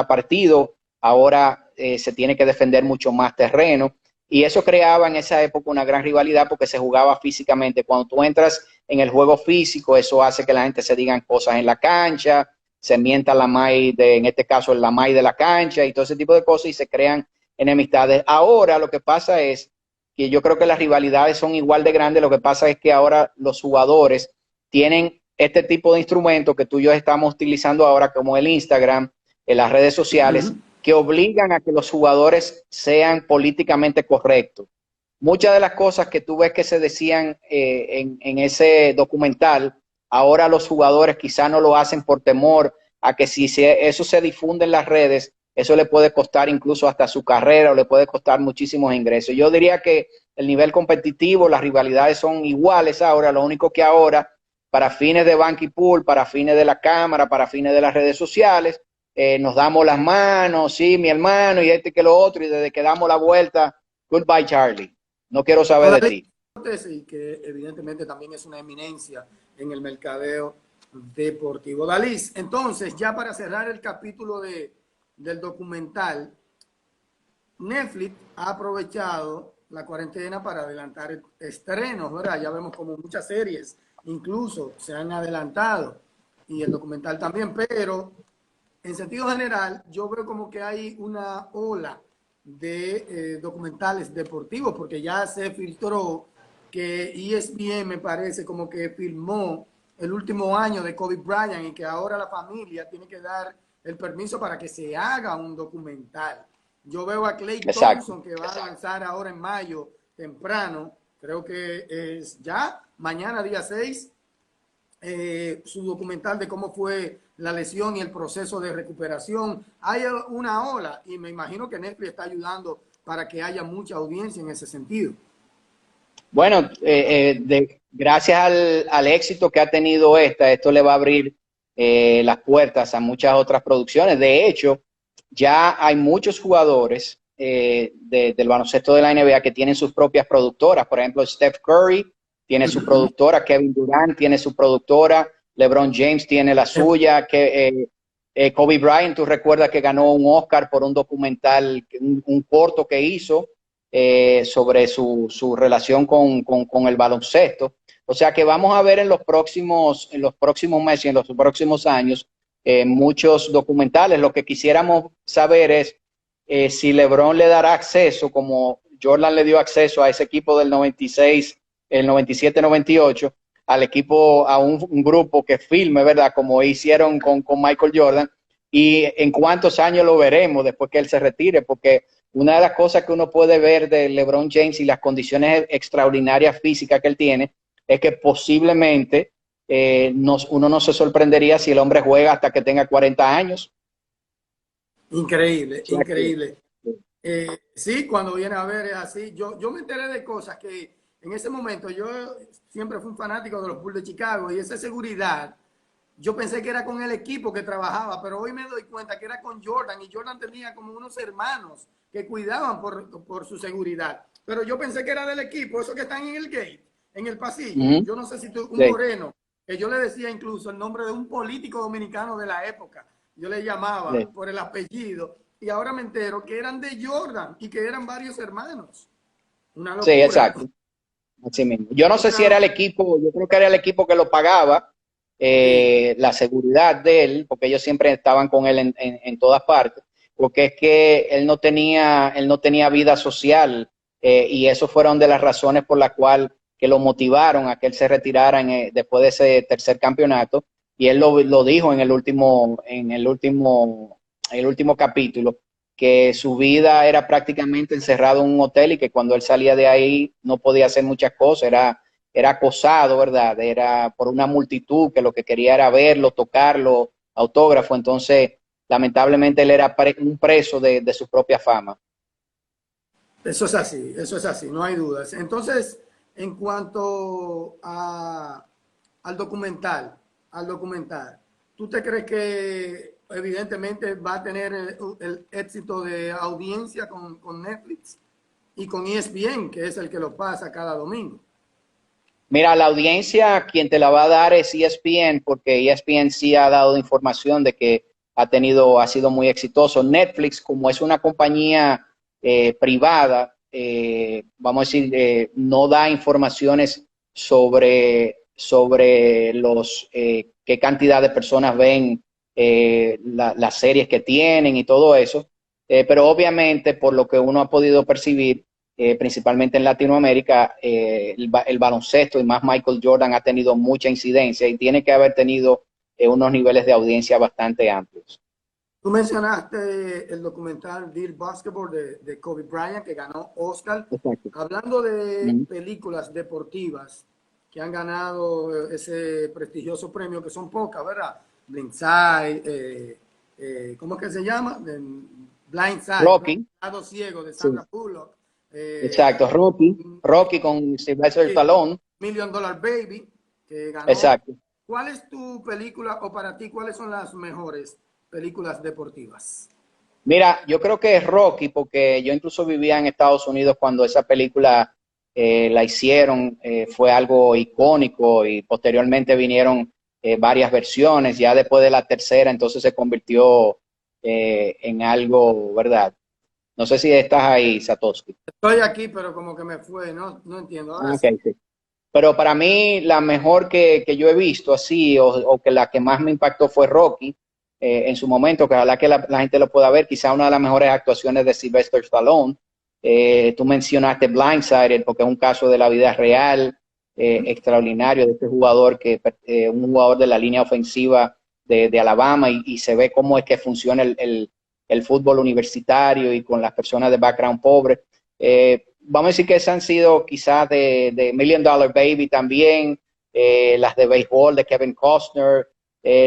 Speaker 2: partido. Ahora se tiene que defender mucho más terreno, y eso creaba en esa época una gran rivalidad, porque se jugaba físicamente. Cuando tú entras en el juego físico, eso hace que la gente se digan cosas en la cancha, se mienta la maíz, en este caso la maíz de la cancha, y todo ese tipo de cosas, y se crean enemistades. Ahora lo que pasa es que yo creo que las rivalidades son igual de grandes. Lo que pasa es que ahora los jugadores tienen este tipo de instrumentos que tú y yo estamos utilizando ahora, como el Instagram, en las redes sociales, que obligan a que los jugadores sean políticamente correctos. Muchas de las cosas que tú ves que se decían en ese documental, ahora los jugadores quizá no lo hacen por temor a que si eso se difunde en las redes, eso le puede costar incluso hasta su carrera o le puede costar muchísimos ingresos. Yo diría que el nivel competitivo, las rivalidades son iguales ahora, lo único que ahora, para fines de Banky Pool, para fines de la cámara, para fines de las redes sociales, nos damos las manos, sí, mi hermano, y este que lo otro, y desde que damos la vuelta, goodbye Charlie, no quiero saber de ti.
Speaker 1: Y que evidentemente también es una eminencia en el mercadeo deportivo. Dalis, entonces, ya para cerrar el capítulo del documental, Netflix ha aprovechado la cuarentena para adelantar estrenos, ¿verdad? Ya vemos como muchas series incluso se han adelantado y el documental también, pero en sentido general yo veo como que hay una ola de documentales deportivos porque ya se filtró que ESPN me parece como que filmó el último año de Kobe Bryant y que ahora la familia tiene que dar el permiso para que se haga un documental. Yo veo a Klay Thompson que va a lanzar ahora en mayo temprano, creo que es ya mañana día 6, su documental de cómo fue la lesión y el proceso de recuperación. Hay una ola y me imagino que Netflix está ayudando para que haya mucha audiencia en ese sentido.
Speaker 2: Bueno, gracias al éxito que ha tenido esto le va a abrir las puertas a muchas otras producciones. De hecho, ya hay muchos jugadores del baloncesto de la NBA que tienen sus propias productoras. Por ejemplo, Steph Curry tiene su productora, Kevin Durant tiene su productora, LeBron James tiene la suya, Kobe Bryant, tú recuerdas que ganó un Oscar por un documental, un corto que hizo sobre su relación con el baloncesto. O sea que vamos a ver en los próximos meses y en los próximos años muchos documentales. Lo que quisiéramos saber es si LeBron le dará acceso, como Jordan le dio acceso a ese equipo del 96, el 97-98, al equipo, a un grupo que filme, ¿verdad? Como hicieron con Michael Jordan, y en cuántos años lo veremos después que él se retire, porque una de las cosas que uno puede ver de LeBron James y las condiciones extraordinarias físicas que él tiene es que posiblemente uno no se sorprendería si el hombre juega hasta que tenga 40 años.
Speaker 1: Increíble,
Speaker 2: O sea,
Speaker 1: increíble. Sí, cuando viene a ver es así. Yo me enteré de cosas que en ese momento yo siempre fui un fanático de los Bulls de Chicago y esa seguridad, yo pensé que era con el equipo que trabajaba, pero hoy me doy cuenta que era con Jordan y Jordan tenía como unos hermanos que cuidaban por su seguridad. Pero yo pensé que era del equipo, esos que están en el gate, en el pasillo. Yo no sé si tú, un moreno, que yo le decía incluso el nombre de un político dominicano de la época. Yo le llamaba por el apellido y ahora me entero que eran de Jordan y que eran varios hermanos. Una locura.
Speaker 2: Sí, exacto. Así mismo. Yo no sé si era el equipo, yo creo que era el equipo que lo pagaba, la seguridad de él, porque ellos siempre estaban con él en todas partes, porque es que él no tenía vida social y eso fueron de las razones por las cuales que lo motivaron a que él se retirara después de ese tercer campeonato, y él lo dijo en el último capítulo, que su vida era prácticamente encerrado en un hotel y que cuando él salía de ahí no podía hacer muchas cosas, era acosado, ¿verdad? Era por una multitud que lo que quería era verlo, tocarlo, autógrafo. Entonces, lamentablemente él era un preso de su propia fama.
Speaker 1: Eso es así, no hay dudas. Entonces, en cuanto al documental, ¿tú te crees que evidentemente va a tener el éxito de audiencia con Netflix y con ESPN, que es el que lo pasa cada domingo?
Speaker 2: Mira, la audiencia, quien te la va a dar es ESPN, porque ESPN sí ha dado información de que ha sido muy exitoso. Netflix, como es una compañía privada, vamos a decir, no da informaciones sobre qué cantidad de personas ven las series que tienen y todo eso. Pero obviamente, por lo que uno ha podido percibir, principalmente en Latinoamérica, el baloncesto y más Michael Jordan ha tenido mucha incidencia y tiene que haber tenido unos niveles de audiencia bastante amplios.
Speaker 1: Tú mencionaste el documental Dear Basketball de Kobe Bryant, que ganó Oscar.
Speaker 2: Exacto.
Speaker 1: Hablando de películas deportivas que han ganado ese prestigioso premio, que son pocas, ¿verdad? Blindside, ¿cómo es que se llama? Blindside,
Speaker 2: Rocky,
Speaker 1: Lado Ciego de
Speaker 2: sí,
Speaker 1: Sandra Bullock,
Speaker 2: exacto, Rocky con Sylvester
Speaker 1: sí,
Speaker 2: Stallone,
Speaker 1: Million Dollar Baby, que ganó.
Speaker 2: exacto.
Speaker 1: ¿Cuál es tu película o para ti cuáles son las mejores películas deportivas?
Speaker 2: Mira, yo creo que es Rocky porque yo incluso vivía en Estados Unidos cuando esa película la hicieron, fue algo icónico y posteriormente vinieron varias versiones, ya después de la tercera entonces se convirtió en algo, ¿verdad? No sé si estás ahí, Satoshi.
Speaker 1: Estoy aquí, pero como que me fue, no, no entiendo. Ahora
Speaker 2: Ok,
Speaker 1: sí.
Speaker 2: sí. Pero para mí la mejor que yo he visto así, o que la que más me impactó fue Rocky en su momento, que ojalá que la gente lo pueda ver, quizá una de las mejores actuaciones de Sylvester Stallone. Tú mencionaste Blindsided porque es un caso de la vida real extraordinario de este jugador, un jugador de la línea ofensiva de Alabama y se ve cómo es que funciona el fútbol universitario y con las personas de background pobre. Vamos a decir que esas han sido quizás de Million Dollar Baby también, las de béisbol de Kevin Costner.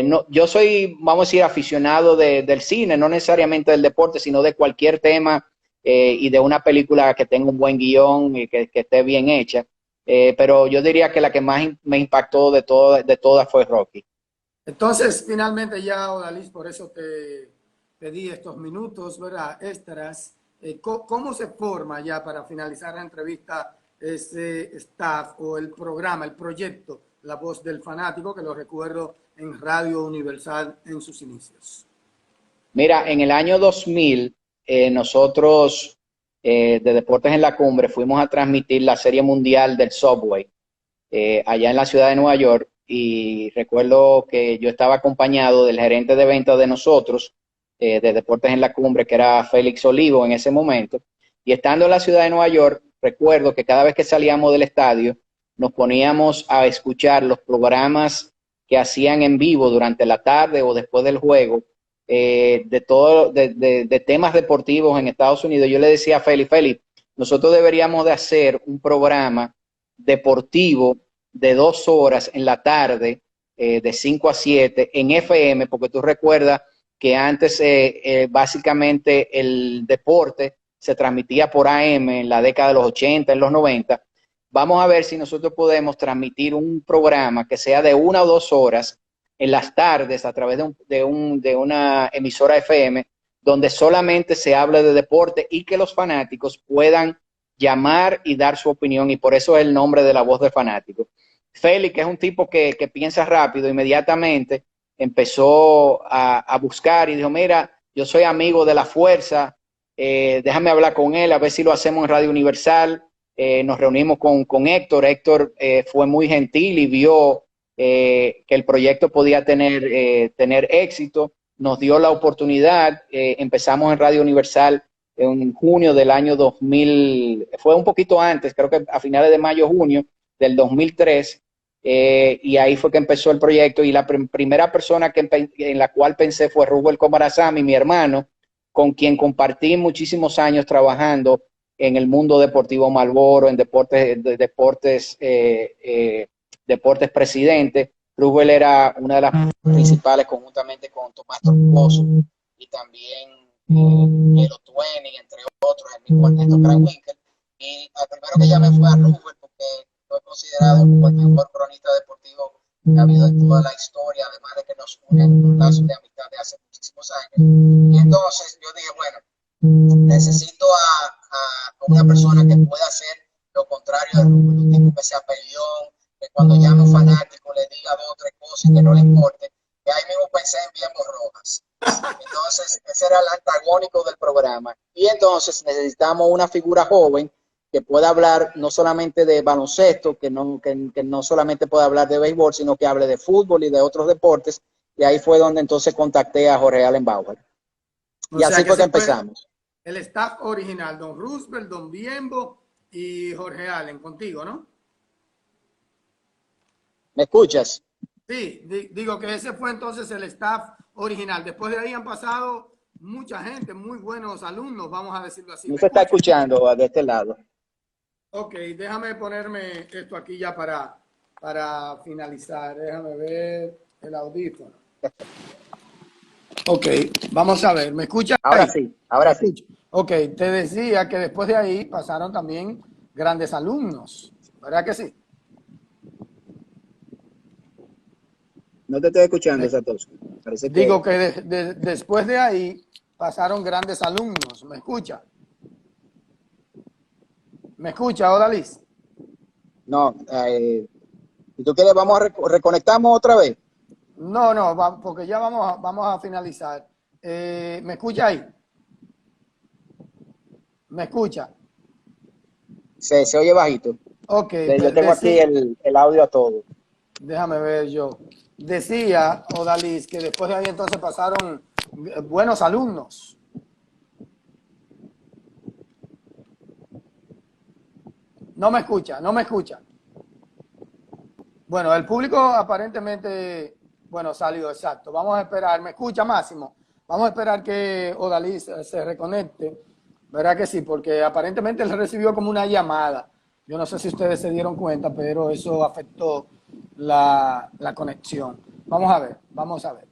Speaker 2: No, yo soy, vamos a decir, aficionado del cine, no necesariamente del deporte, sino de cualquier tema y de una película que tenga un buen guión y que esté bien hecha. Pero yo diría que la que más me impactó de todas fue Rocky.
Speaker 1: Entonces, finalmente ya, Odalis, por eso te pedí estos minutos, ¿verdad? Extras. ¿Cómo se forma ya para finalizar la entrevista ese staff o el programa, el proyecto La Voz del Fanático, que lo recuerdo en Radio Universal en sus inicios?
Speaker 2: Mira, en el año 2000, nosotros de Deportes en la Cumbre fuimos a transmitir la Serie Mundial del Subway allá en la ciudad de Nueva York y recuerdo que yo estaba acompañado del gerente de ventas de nosotros, de Deportes en la Cumbre, que era Félix Olivo en ese momento, y estando en la ciudad de Nueva York, recuerdo que cada vez que salíamos del estadio nos poníamos a escuchar los programas que hacían en vivo durante la tarde o después del juego de temas deportivos en Estados Unidos. Yo le decía a Félix, nosotros deberíamos de hacer un programa deportivo de 2 horas en la tarde, de 5 a 7 en FM, porque tú recuerdas que antes básicamente el deporte se transmitía por AM en la década de los 80, en los 90. Vamos a ver si nosotros podemos transmitir un programa que sea de 1 o 2 horas en las tardes a través de una emisora FM donde solamente se hable de deporte y que los fanáticos puedan llamar y dar su opinión, y por eso es el nombre de La Voz del Fanático. Félix, que es un tipo que piensa rápido, inmediatamente empezó a buscar y dijo, mira, yo soy amigo de la fuerza, déjame hablar con él, a ver si lo hacemos en Radio Universal. Nos reunimos con Héctor fue muy gentil y vio que el proyecto podía tener éxito, nos dio la oportunidad, empezamos en Radio Universal en junio del año 2000, fue un poquito antes, creo que a finales de mayo, junio del 2003, y ahí fue que empezó el proyecto y la primera persona en la cual pensé fue Rubel Comarazami, mi hermano, con quien compartí muchísimos años trabajando en el mundo deportivo Marlboro, en deportes presidente. Rubel era una de las principales conjuntamente con Tomás Troncoso y también Hielo Twain, entre otros, el mismo Ernesto Krawinkel. Y al primero que llamé fue a Rubel porque fue considerado como el mejor cronista deportivo que ha habido en toda la historia, además de que nos unen un lazo de amistad de hace muchísimos años. Y entonces yo dije, bueno, necesito a una persona que pueda hacer lo contrario de Rubel, un tipo que sea peleón, que cuando llame un fanático le diga 2 o 3 cosas y que no le importe. Y ahí mismo pensé en Bienbo Rojas. Entonces, ese era el antagónico del programa. Y entonces necesitamos una figura joven que pueda hablar no solamente de baloncesto, que no solamente pueda hablar de béisbol, sino que hable de fútbol y de otros deportes. Y ahí fue donde entonces contacté a Jorge Allen Bauer.
Speaker 1: O
Speaker 2: Y
Speaker 1: sea
Speaker 2: así
Speaker 1: que
Speaker 2: fue que
Speaker 1: se fue
Speaker 2: empezamos.
Speaker 1: el staff original, Don Roosevelt, Don Biembo y Jorge Allen, contigo, ¿no?
Speaker 2: ¿Me escuchas?
Speaker 1: Sí, digo que ese fue entonces el staff original. Después de ahí han pasado mucha gente, muy buenos alumnos, vamos a decirlo así.
Speaker 2: No
Speaker 1: ¿Me
Speaker 2: se está
Speaker 1: escuchas?
Speaker 2: escuchando de este lado.
Speaker 1: Ok, déjame ponerme esto aquí ya para finalizar. Déjame ver el audífono. Ok, vamos a ver, ¿me escuchas
Speaker 2: Ahora
Speaker 1: ahí?
Speaker 2: sí, ahora sí.
Speaker 1: Escucho. Ok, te decía que después de ahí pasaron también grandes alumnos, ¿verdad que sí?
Speaker 2: No te estoy escuchando,
Speaker 1: Me-
Speaker 2: Satoshi. Parece
Speaker 1: Digo
Speaker 2: que
Speaker 1: que después de ahí pasaron grandes alumnos, ¿me escucha? ¿Me escucha, Odalis?
Speaker 2: no. Si tú quieres, vamos a reconectamos otra vez.
Speaker 1: No, no, porque ya vamos a finalizar. ¿Me escucha ahí? ¿Me escucha?
Speaker 2: Se oye bajito.
Speaker 1: Ok,
Speaker 2: Yo tengo aquí el audio a todo.
Speaker 1: déjame ver yo. Decía, Odalis, que después de ahí entonces pasaron buenos alumnos. No me escucha, no me escucha. Bueno, el público aparentemente, bueno, salió exacto. Vamos a esperar, ¿me escucha Máximo? Vamos a esperar que Odalis se reconecte. ¿Verdad que sí? Porque aparentemente él recibió como una llamada. Yo no sé si ustedes se dieron cuenta, pero eso afectó la conexión. Vamos a ver, vamos a ver.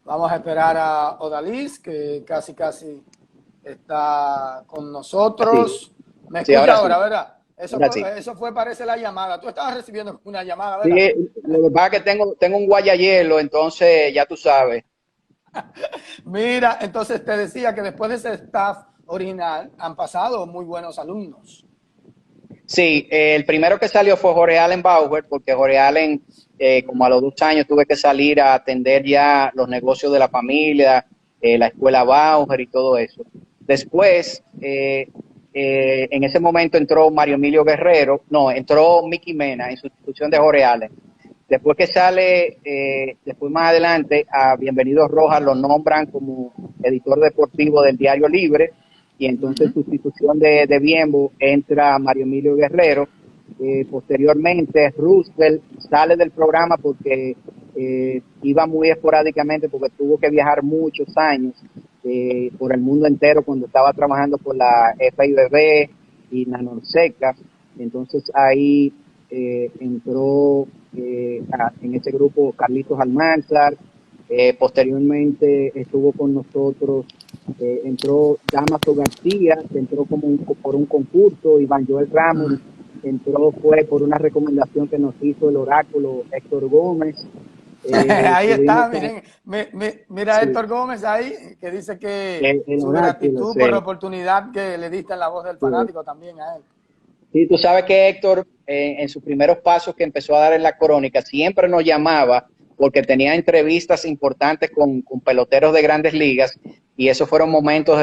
Speaker 1: Vamos a esperar a Odalis, que casi está con
Speaker 2: Sí,
Speaker 1: nosotros. ¿Me
Speaker 2: sí,
Speaker 1: escucha
Speaker 2: ahora
Speaker 1: ahora,
Speaker 2: sí,
Speaker 1: verdad?
Speaker 2: ahora sí.
Speaker 1: Eso fue, parece la llamada. Tú estabas recibiendo una llamada,
Speaker 2: Sí,
Speaker 1: ¿verdad?
Speaker 2: lo que pasa es que tengo un guayayelo, entonces ya tú sabes.
Speaker 1: Mira, entonces te decía que después de ese staff original han pasado muy buenos alumnos.
Speaker 2: Sí, el primero que salió fue Jorge Allen Bauer, porque Jorge Allen, como a los 2 años, tuve que salir a atender ya los negocios de la familia, la escuela Bauer y todo eso. Después, en ese momento entró Mario Emilio Guerrero, no, entró Mickey Mena en sustitución de Jorge Allen. Después que sale, después más adelante, a Bienvenidos Rojas lo nombran como editor deportivo del Diario Libre, y entonces en sustitución de Biembo entra Mario Emilio Guerrero. Posteriormente, Roosevelt sale del programa porque iba muy esporádicamente, porque tuvo que viajar muchos años por el mundo entero cuando estaba trabajando por la FIBB y Nanorseca. Entonces ahí entró en ese grupo Carlitos Almanzar. Posteriormente estuvo con nosotros, entró Damaso García, que entró por un concurso. Iván Joel Ramos entró, fue por una recomendación que nos hizo el oráculo Héctor Gómez.
Speaker 1: Ahí
Speaker 2: Tuvimos
Speaker 1: está, miren, mira a
Speaker 2: sí,
Speaker 1: Héctor Gómez ahí, que dice que
Speaker 2: el
Speaker 1: su
Speaker 2: oráculo,
Speaker 1: gratitud por la
Speaker 2: sí,
Speaker 1: oportunidad que le diste en La Voz del
Speaker 2: sí.
Speaker 1: Fanático también a él.
Speaker 2: Sí, tú sabes que Héctor, en sus primeros pasos que empezó a dar en la crónica, siempre nos llamaba porque tenía entrevistas importantes con peloteros de grandes ligas, y esos fueron momentos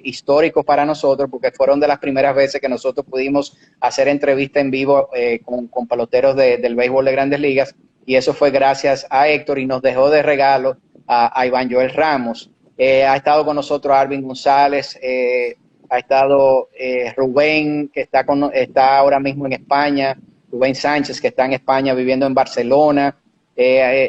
Speaker 2: históricos para nosotros, porque fueron de las primeras veces que nosotros pudimos hacer entrevistas en vivo con peloteros del béisbol de grandes ligas, y eso fue gracias a Héctor, y nos dejó de regalo a Iván Joel Ramos. Ha estado con nosotros Arvin González, ha estado Rubén, que está ahora mismo en España, Rubén Sánchez, que está en España viviendo en Barcelona.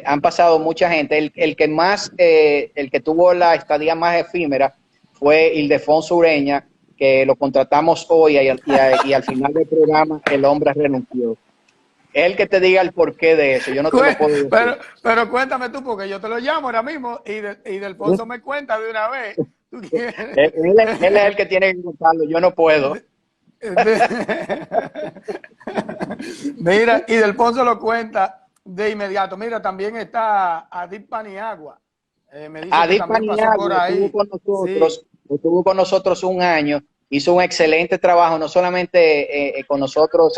Speaker 2: Han pasado mucha gente. El que tuvo la estadía más efímera fue Ildefonso Ureña, que lo contratamos hoy, y al final del programa el hombre renunció. El que te diga el porqué de eso, yo no te lo puedo decir.
Speaker 1: Pero cuéntame tú, porque yo te lo llamo ahora mismo y Delfonso me cuenta de una vez. ¿Tú quieres?
Speaker 2: Él es el que tiene que contarlo, yo no puedo.
Speaker 1: Mira, y Delfonso lo cuenta de inmediato. Mira, también está Adip Paniagua. Me dice que
Speaker 2: Adif
Speaker 1: también pasó por
Speaker 2: Paniagua
Speaker 1: ahí. Sí.
Speaker 2: estuvo con nosotros 1 año, hizo un excelente trabajo, no solamente con nosotros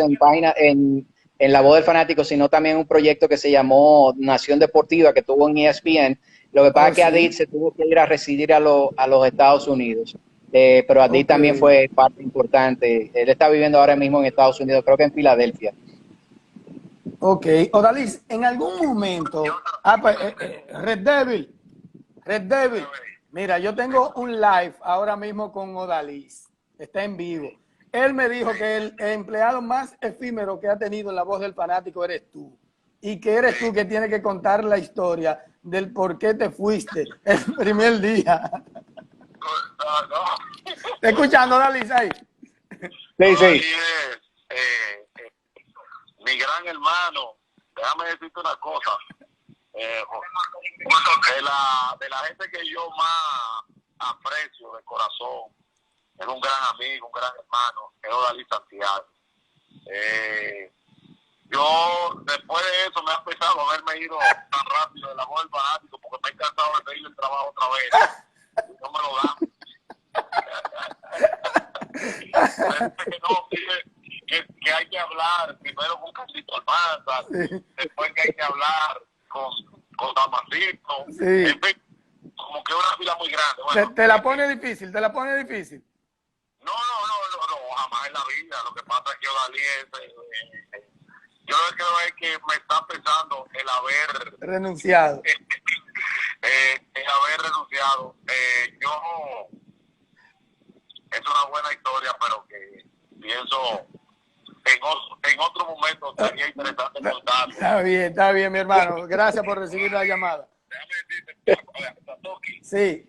Speaker 2: en La Voz del Fanático, sino también un proyecto que se llamó Nación Deportiva, que tuvo en ESPN. Lo que pasa
Speaker 1: Oh,
Speaker 2: es que Adif
Speaker 1: sí.
Speaker 2: se tuvo que ir a residir a los Estados Unidos, pero Adif
Speaker 1: Ok.
Speaker 2: también fue parte importante. Él está viviendo ahora mismo en Estados Unidos, creo que en Filadelfia.
Speaker 1: Ok. Odalis, en algún momento. Pues, Red Devil. Red Devil. Mira, yo tengo un live ahora mismo con Odalis. Está en vivo. Él me dijo que el empleado más efímero que ha tenido en La Voz del Fanático eres tú. Y que eres tú que tienes que contar la historia del por qué te fuiste el primer día.
Speaker 3: No, no.
Speaker 1: ¿Estás escuchando, Odalis, ahí?
Speaker 2: Sí,
Speaker 3: No,
Speaker 2: sí.
Speaker 3: así es. mi gran hermano, déjame decirte una cosa, de la gente que yo más aprecio de corazón, es un gran amigo, un gran hermano, es Odalí Santiago. Yo, después de eso, me ha pesado haberme ido tan rápido de la voz del fanático porque me he cansado de pedirle el trabajo otra vez. Y no me lo dan. que hay que hablar primero con Carlito Almanzar, sí. Después que hay que hablar con Damasito.
Speaker 1: Sí.
Speaker 3: En fin, como que una fila muy grande. Bueno,
Speaker 1: te la pone difícil, te la pone difícil.
Speaker 3: No, jamás en la vida. Lo que pasa es que Odalí yo lo que creo es que me está pensando el haber
Speaker 1: renunciado.
Speaker 3: El haber renunciado. Es una buena historia, pero que pienso en otro momento sería interesante contarlo.
Speaker 1: Está bien, mi hermano. Gracias por recibir la llamada.
Speaker 3: Déjame decirte,
Speaker 1: sí.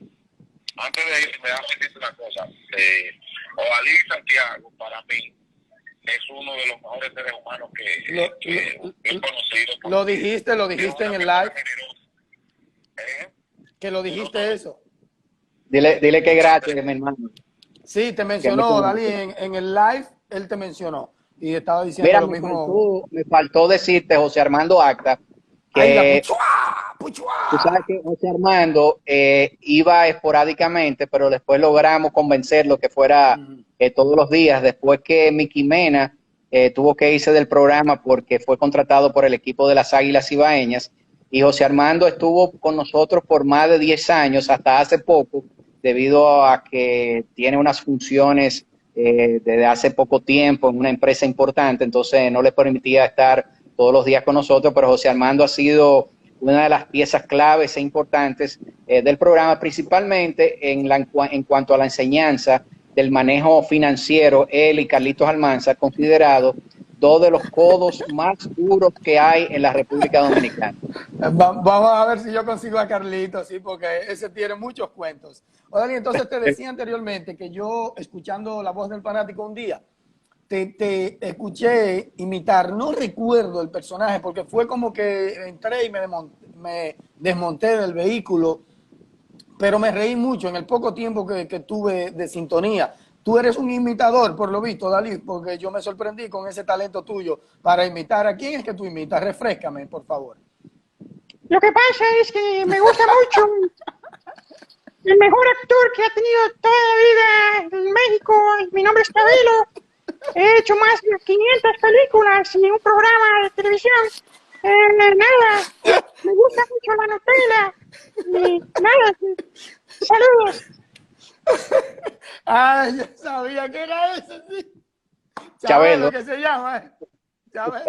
Speaker 3: Antes de irme, déjame decirte una cosa. Odalí Santiago, para mí, es uno de los mejores seres humanos que he conocido.
Speaker 1: Lo dijiste en el live. Que lo dijiste eso.
Speaker 2: Dile que gracias, mi hermano.
Speaker 1: Sí, te mencionó, Dalí, en el live, él te mencionó. Y estaba diciendo
Speaker 2: Mira,
Speaker 1: lo mismo.
Speaker 2: Me faltó decirte, José Armando Acta, que
Speaker 1: ay,
Speaker 2: tú sabes que José Armando iba esporádicamente, pero después logramos convencerlo que fuera todos los días, después que Mickey Mena tuvo que irse del programa porque fue contratado por el equipo de las Águilas Ibaeñas, y José Armando estuvo con nosotros por más de 10 años, hasta hace poco, debido a que tiene unas funciones desde hace poco tiempo en una empresa importante, entonces no le permitía estar todos los días con nosotros, pero José Armando ha sido una de las piezas claves e importantes del programa, principalmente en cuanto a la enseñanza del manejo financiero. Él y Carlitos Almanzar, considerados dos de los codos más duros que hay en la República Dominicana.
Speaker 1: Vamos a ver si yo consigo a Carlitos, sí, porque ese tiene muchos cuentos. Odalí, entonces te decía anteriormente que yo, escuchando La Voz del Fanático un día, te escuché imitar, no recuerdo el personaje, porque fue como que entré y me desmonté del vehículo, pero me reí mucho en el poco tiempo que tuve de sintonía. Tú eres un imitador, por lo visto, Dalí, porque yo me sorprendí con ese talento tuyo para imitar. ¿A quién es que tú imitas? Refréscame, por favor.
Speaker 4: Lo que pasa es que me gusta mucho el mejor actor que ha tenido toda la vida en México. Mi nombre es Chabelo. He hecho más de 500 películas y un programa de televisión. Nada, me gusta mucho la Nutella. Y nada, saludos.
Speaker 1: Ay, yo sabía que era ese, sí.
Speaker 2: Chabelo.
Speaker 1: Que se llama, Chabelo.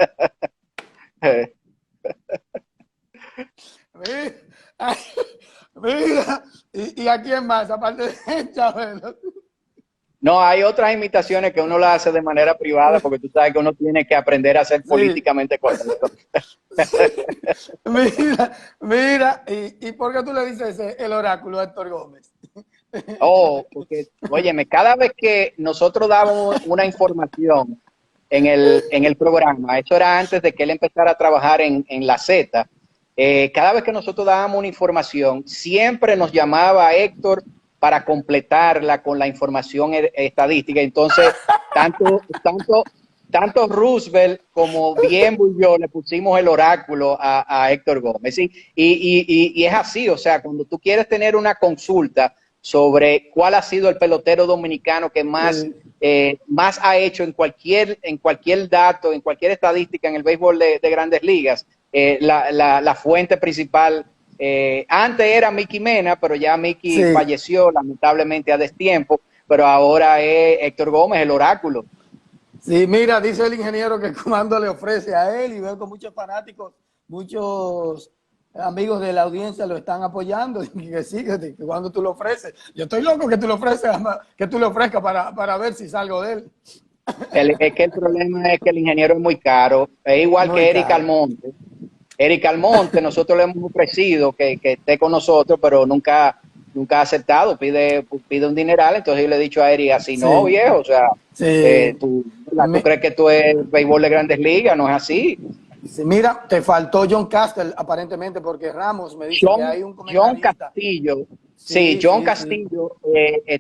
Speaker 1: Mira, ¿y a quién más, aparte de Chabelo?
Speaker 2: No, hay otras imitaciones que uno las hace de manera privada, porque tú sabes que uno tiene que aprender a ser políticamente correcto.
Speaker 1: Mira, ¿y por qué tú le dices el oráculo a Héctor Gómez?
Speaker 2: Oh, porque, óyeme, cada vez que nosotros dábamos una información en el programa, eso era antes de que él empezara a trabajar en la Z, cada vez que nosotros dábamos una información, siempre nos llamaba Héctor para completarla con la información estadística. Entonces, tanto Roosevelt como Bienbo y yo le pusimos el oráculo a Héctor Gómez. ¿Sí? Y es así, o sea, cuando tú quieres tener una consulta sobre cuál ha sido el pelotero dominicano que más ha hecho en cualquier dato, en cualquier estadística en el béisbol de Grandes Ligas, la fuente principal antes era Mickey Mena, pero ya Mickey falleció lamentablemente a destiempo, pero ahora es Héctor Gómez, el oráculo.
Speaker 1: Sí, mira, dice el ingeniero que cuando le ofrece a él, y veo que muchos fanáticos, muchos amigos de la audiencia lo están apoyando, y que sí, que cuando tú lo ofreces. Yo estoy loco que tú lo ofrezcas para ver si salgo de él.
Speaker 2: Es que el problema es que el ingeniero es muy caro, es igual muy que Eric Almonte. Eric Almonte, nosotros le hemos ofrecido que esté con nosotros, pero nunca nunca ha aceptado, pide un dineral. Entonces yo le he dicho a Eric, así no,
Speaker 1: Sí.
Speaker 2: viejo, o sea,
Speaker 1: Sí.
Speaker 2: tú crees que tú es béisbol de Grandes Ligas, no es así.
Speaker 1: Sí, mira, te faltó John Castle aparentemente porque Ramos me dice que hay un
Speaker 2: John
Speaker 1: comentarista.
Speaker 2: Castillo, sí,
Speaker 1: Sí,
Speaker 2: John
Speaker 1: sí, sí.
Speaker 2: Castillo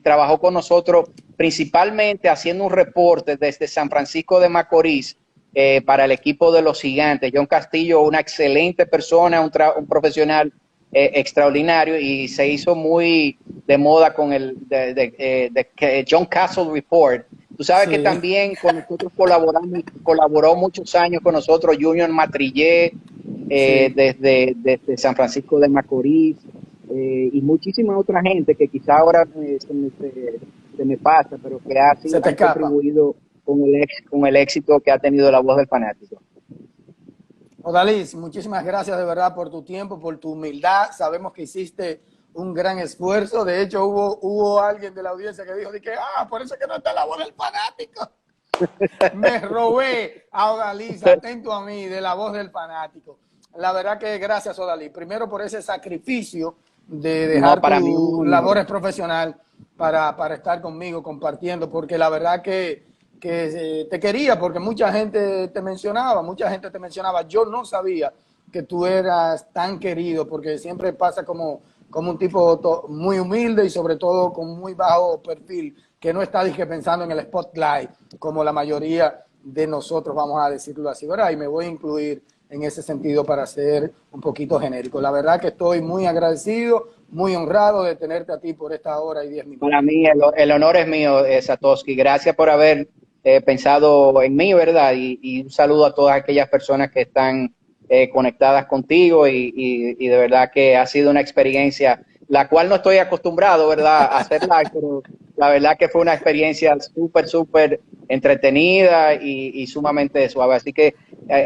Speaker 2: trabajó con nosotros principalmente haciendo un reporte desde San Francisco de Macorís para el equipo de los Gigantes. John Castillo, una excelente persona, un profesional extraordinario, y se hizo muy de moda con el John Castle Report. Tú sabes que
Speaker 1: Sí.
Speaker 2: también con nosotros colaboró muchos años con nosotros Junior Matrillé,
Speaker 1: Sí.
Speaker 2: desde San Francisco de Macorís, y muchísima otra gente que quizá ahora se me pasa, pero que
Speaker 1: Se te
Speaker 2: han
Speaker 1: escapa.
Speaker 2: contribuido con el éxito que ha tenido La Voz del Fanático.
Speaker 1: Odalis, muchísimas gracias de verdad por tu tiempo, por tu humildad. Sabemos que hiciste un gran esfuerzo. De hecho, hubo alguien de la audiencia que dijo que, por eso es que no está La Voz del Fanático. Me robé a Odalis, atento a mí, de La Voz del Fanático. La verdad que gracias, Odalis. Primero por ese sacrificio de dejar
Speaker 2: Para mí
Speaker 1: tu
Speaker 2: un honor.
Speaker 1: labores profesional para estar conmigo, compartiendo, porque la verdad que te quería, porque mucha gente te mencionaba. Yo no sabía que tú eras tan querido, porque siempre pasa como un tipo muy humilde y sobre todo con muy bajo perfil, que no está pensando en el spotlight, como la mayoría de nosotros, vamos a decirlo así, ¿verdad? Y me voy a incluir en ese sentido para ser un poquito genérico. La verdad que estoy muy agradecido, muy honrado de tenerte a ti por esta hora y 10 minutos.
Speaker 2: Para mí el honor es mío, Satoshi. Gracias por haber pensado en mí, ¿verdad? Y un saludo a todas aquellas personas que están conectadas contigo, y de verdad que ha sido una experiencia la cual no estoy acostumbrado, ¿verdad?, a hacer live, pero la verdad que fue una experiencia súper entretenida y sumamente suave. Así que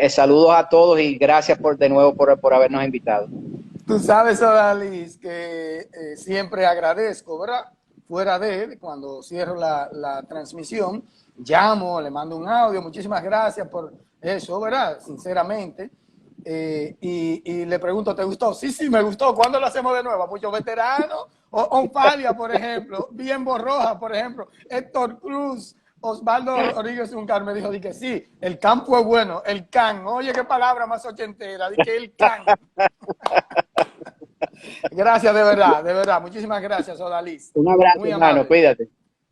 Speaker 2: saludos a todos y gracias de nuevo por habernos invitado.
Speaker 1: Tú sabes, Odalis, que siempre agradezco, ¿verdad? Fuera cuando cierro la transmisión, llamo, le mando un audio, muchísimas gracias por eso, ¿verdad? Sinceramente. Y le pregunto, ¿te gustó? Sí, me gustó. ¿Cuándo lo hacemos de nuevo? Muchos veteranos. Onfalia, por ejemplo. Bien Borroja, por ejemplo. Héctor Cruz. Osvaldo Rodríguez Uncar me dijo que sí, el campo es bueno, el can. Oye, qué palabra más ochentera, que el can. Gracias, de verdad. Muchísimas gracias, Odalis.
Speaker 2: Un abrazo,
Speaker 1: Muy
Speaker 2: hermano,
Speaker 1: amable.
Speaker 2: cuídate.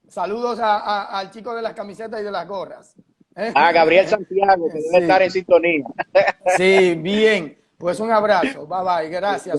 Speaker 1: Saludos al chico de las camisetas y de las gorras.
Speaker 2: Gabriel Santiago, que debe estar en sintonía.
Speaker 1: Sí, bien. Pues un abrazo. Bye, bye. Gracias.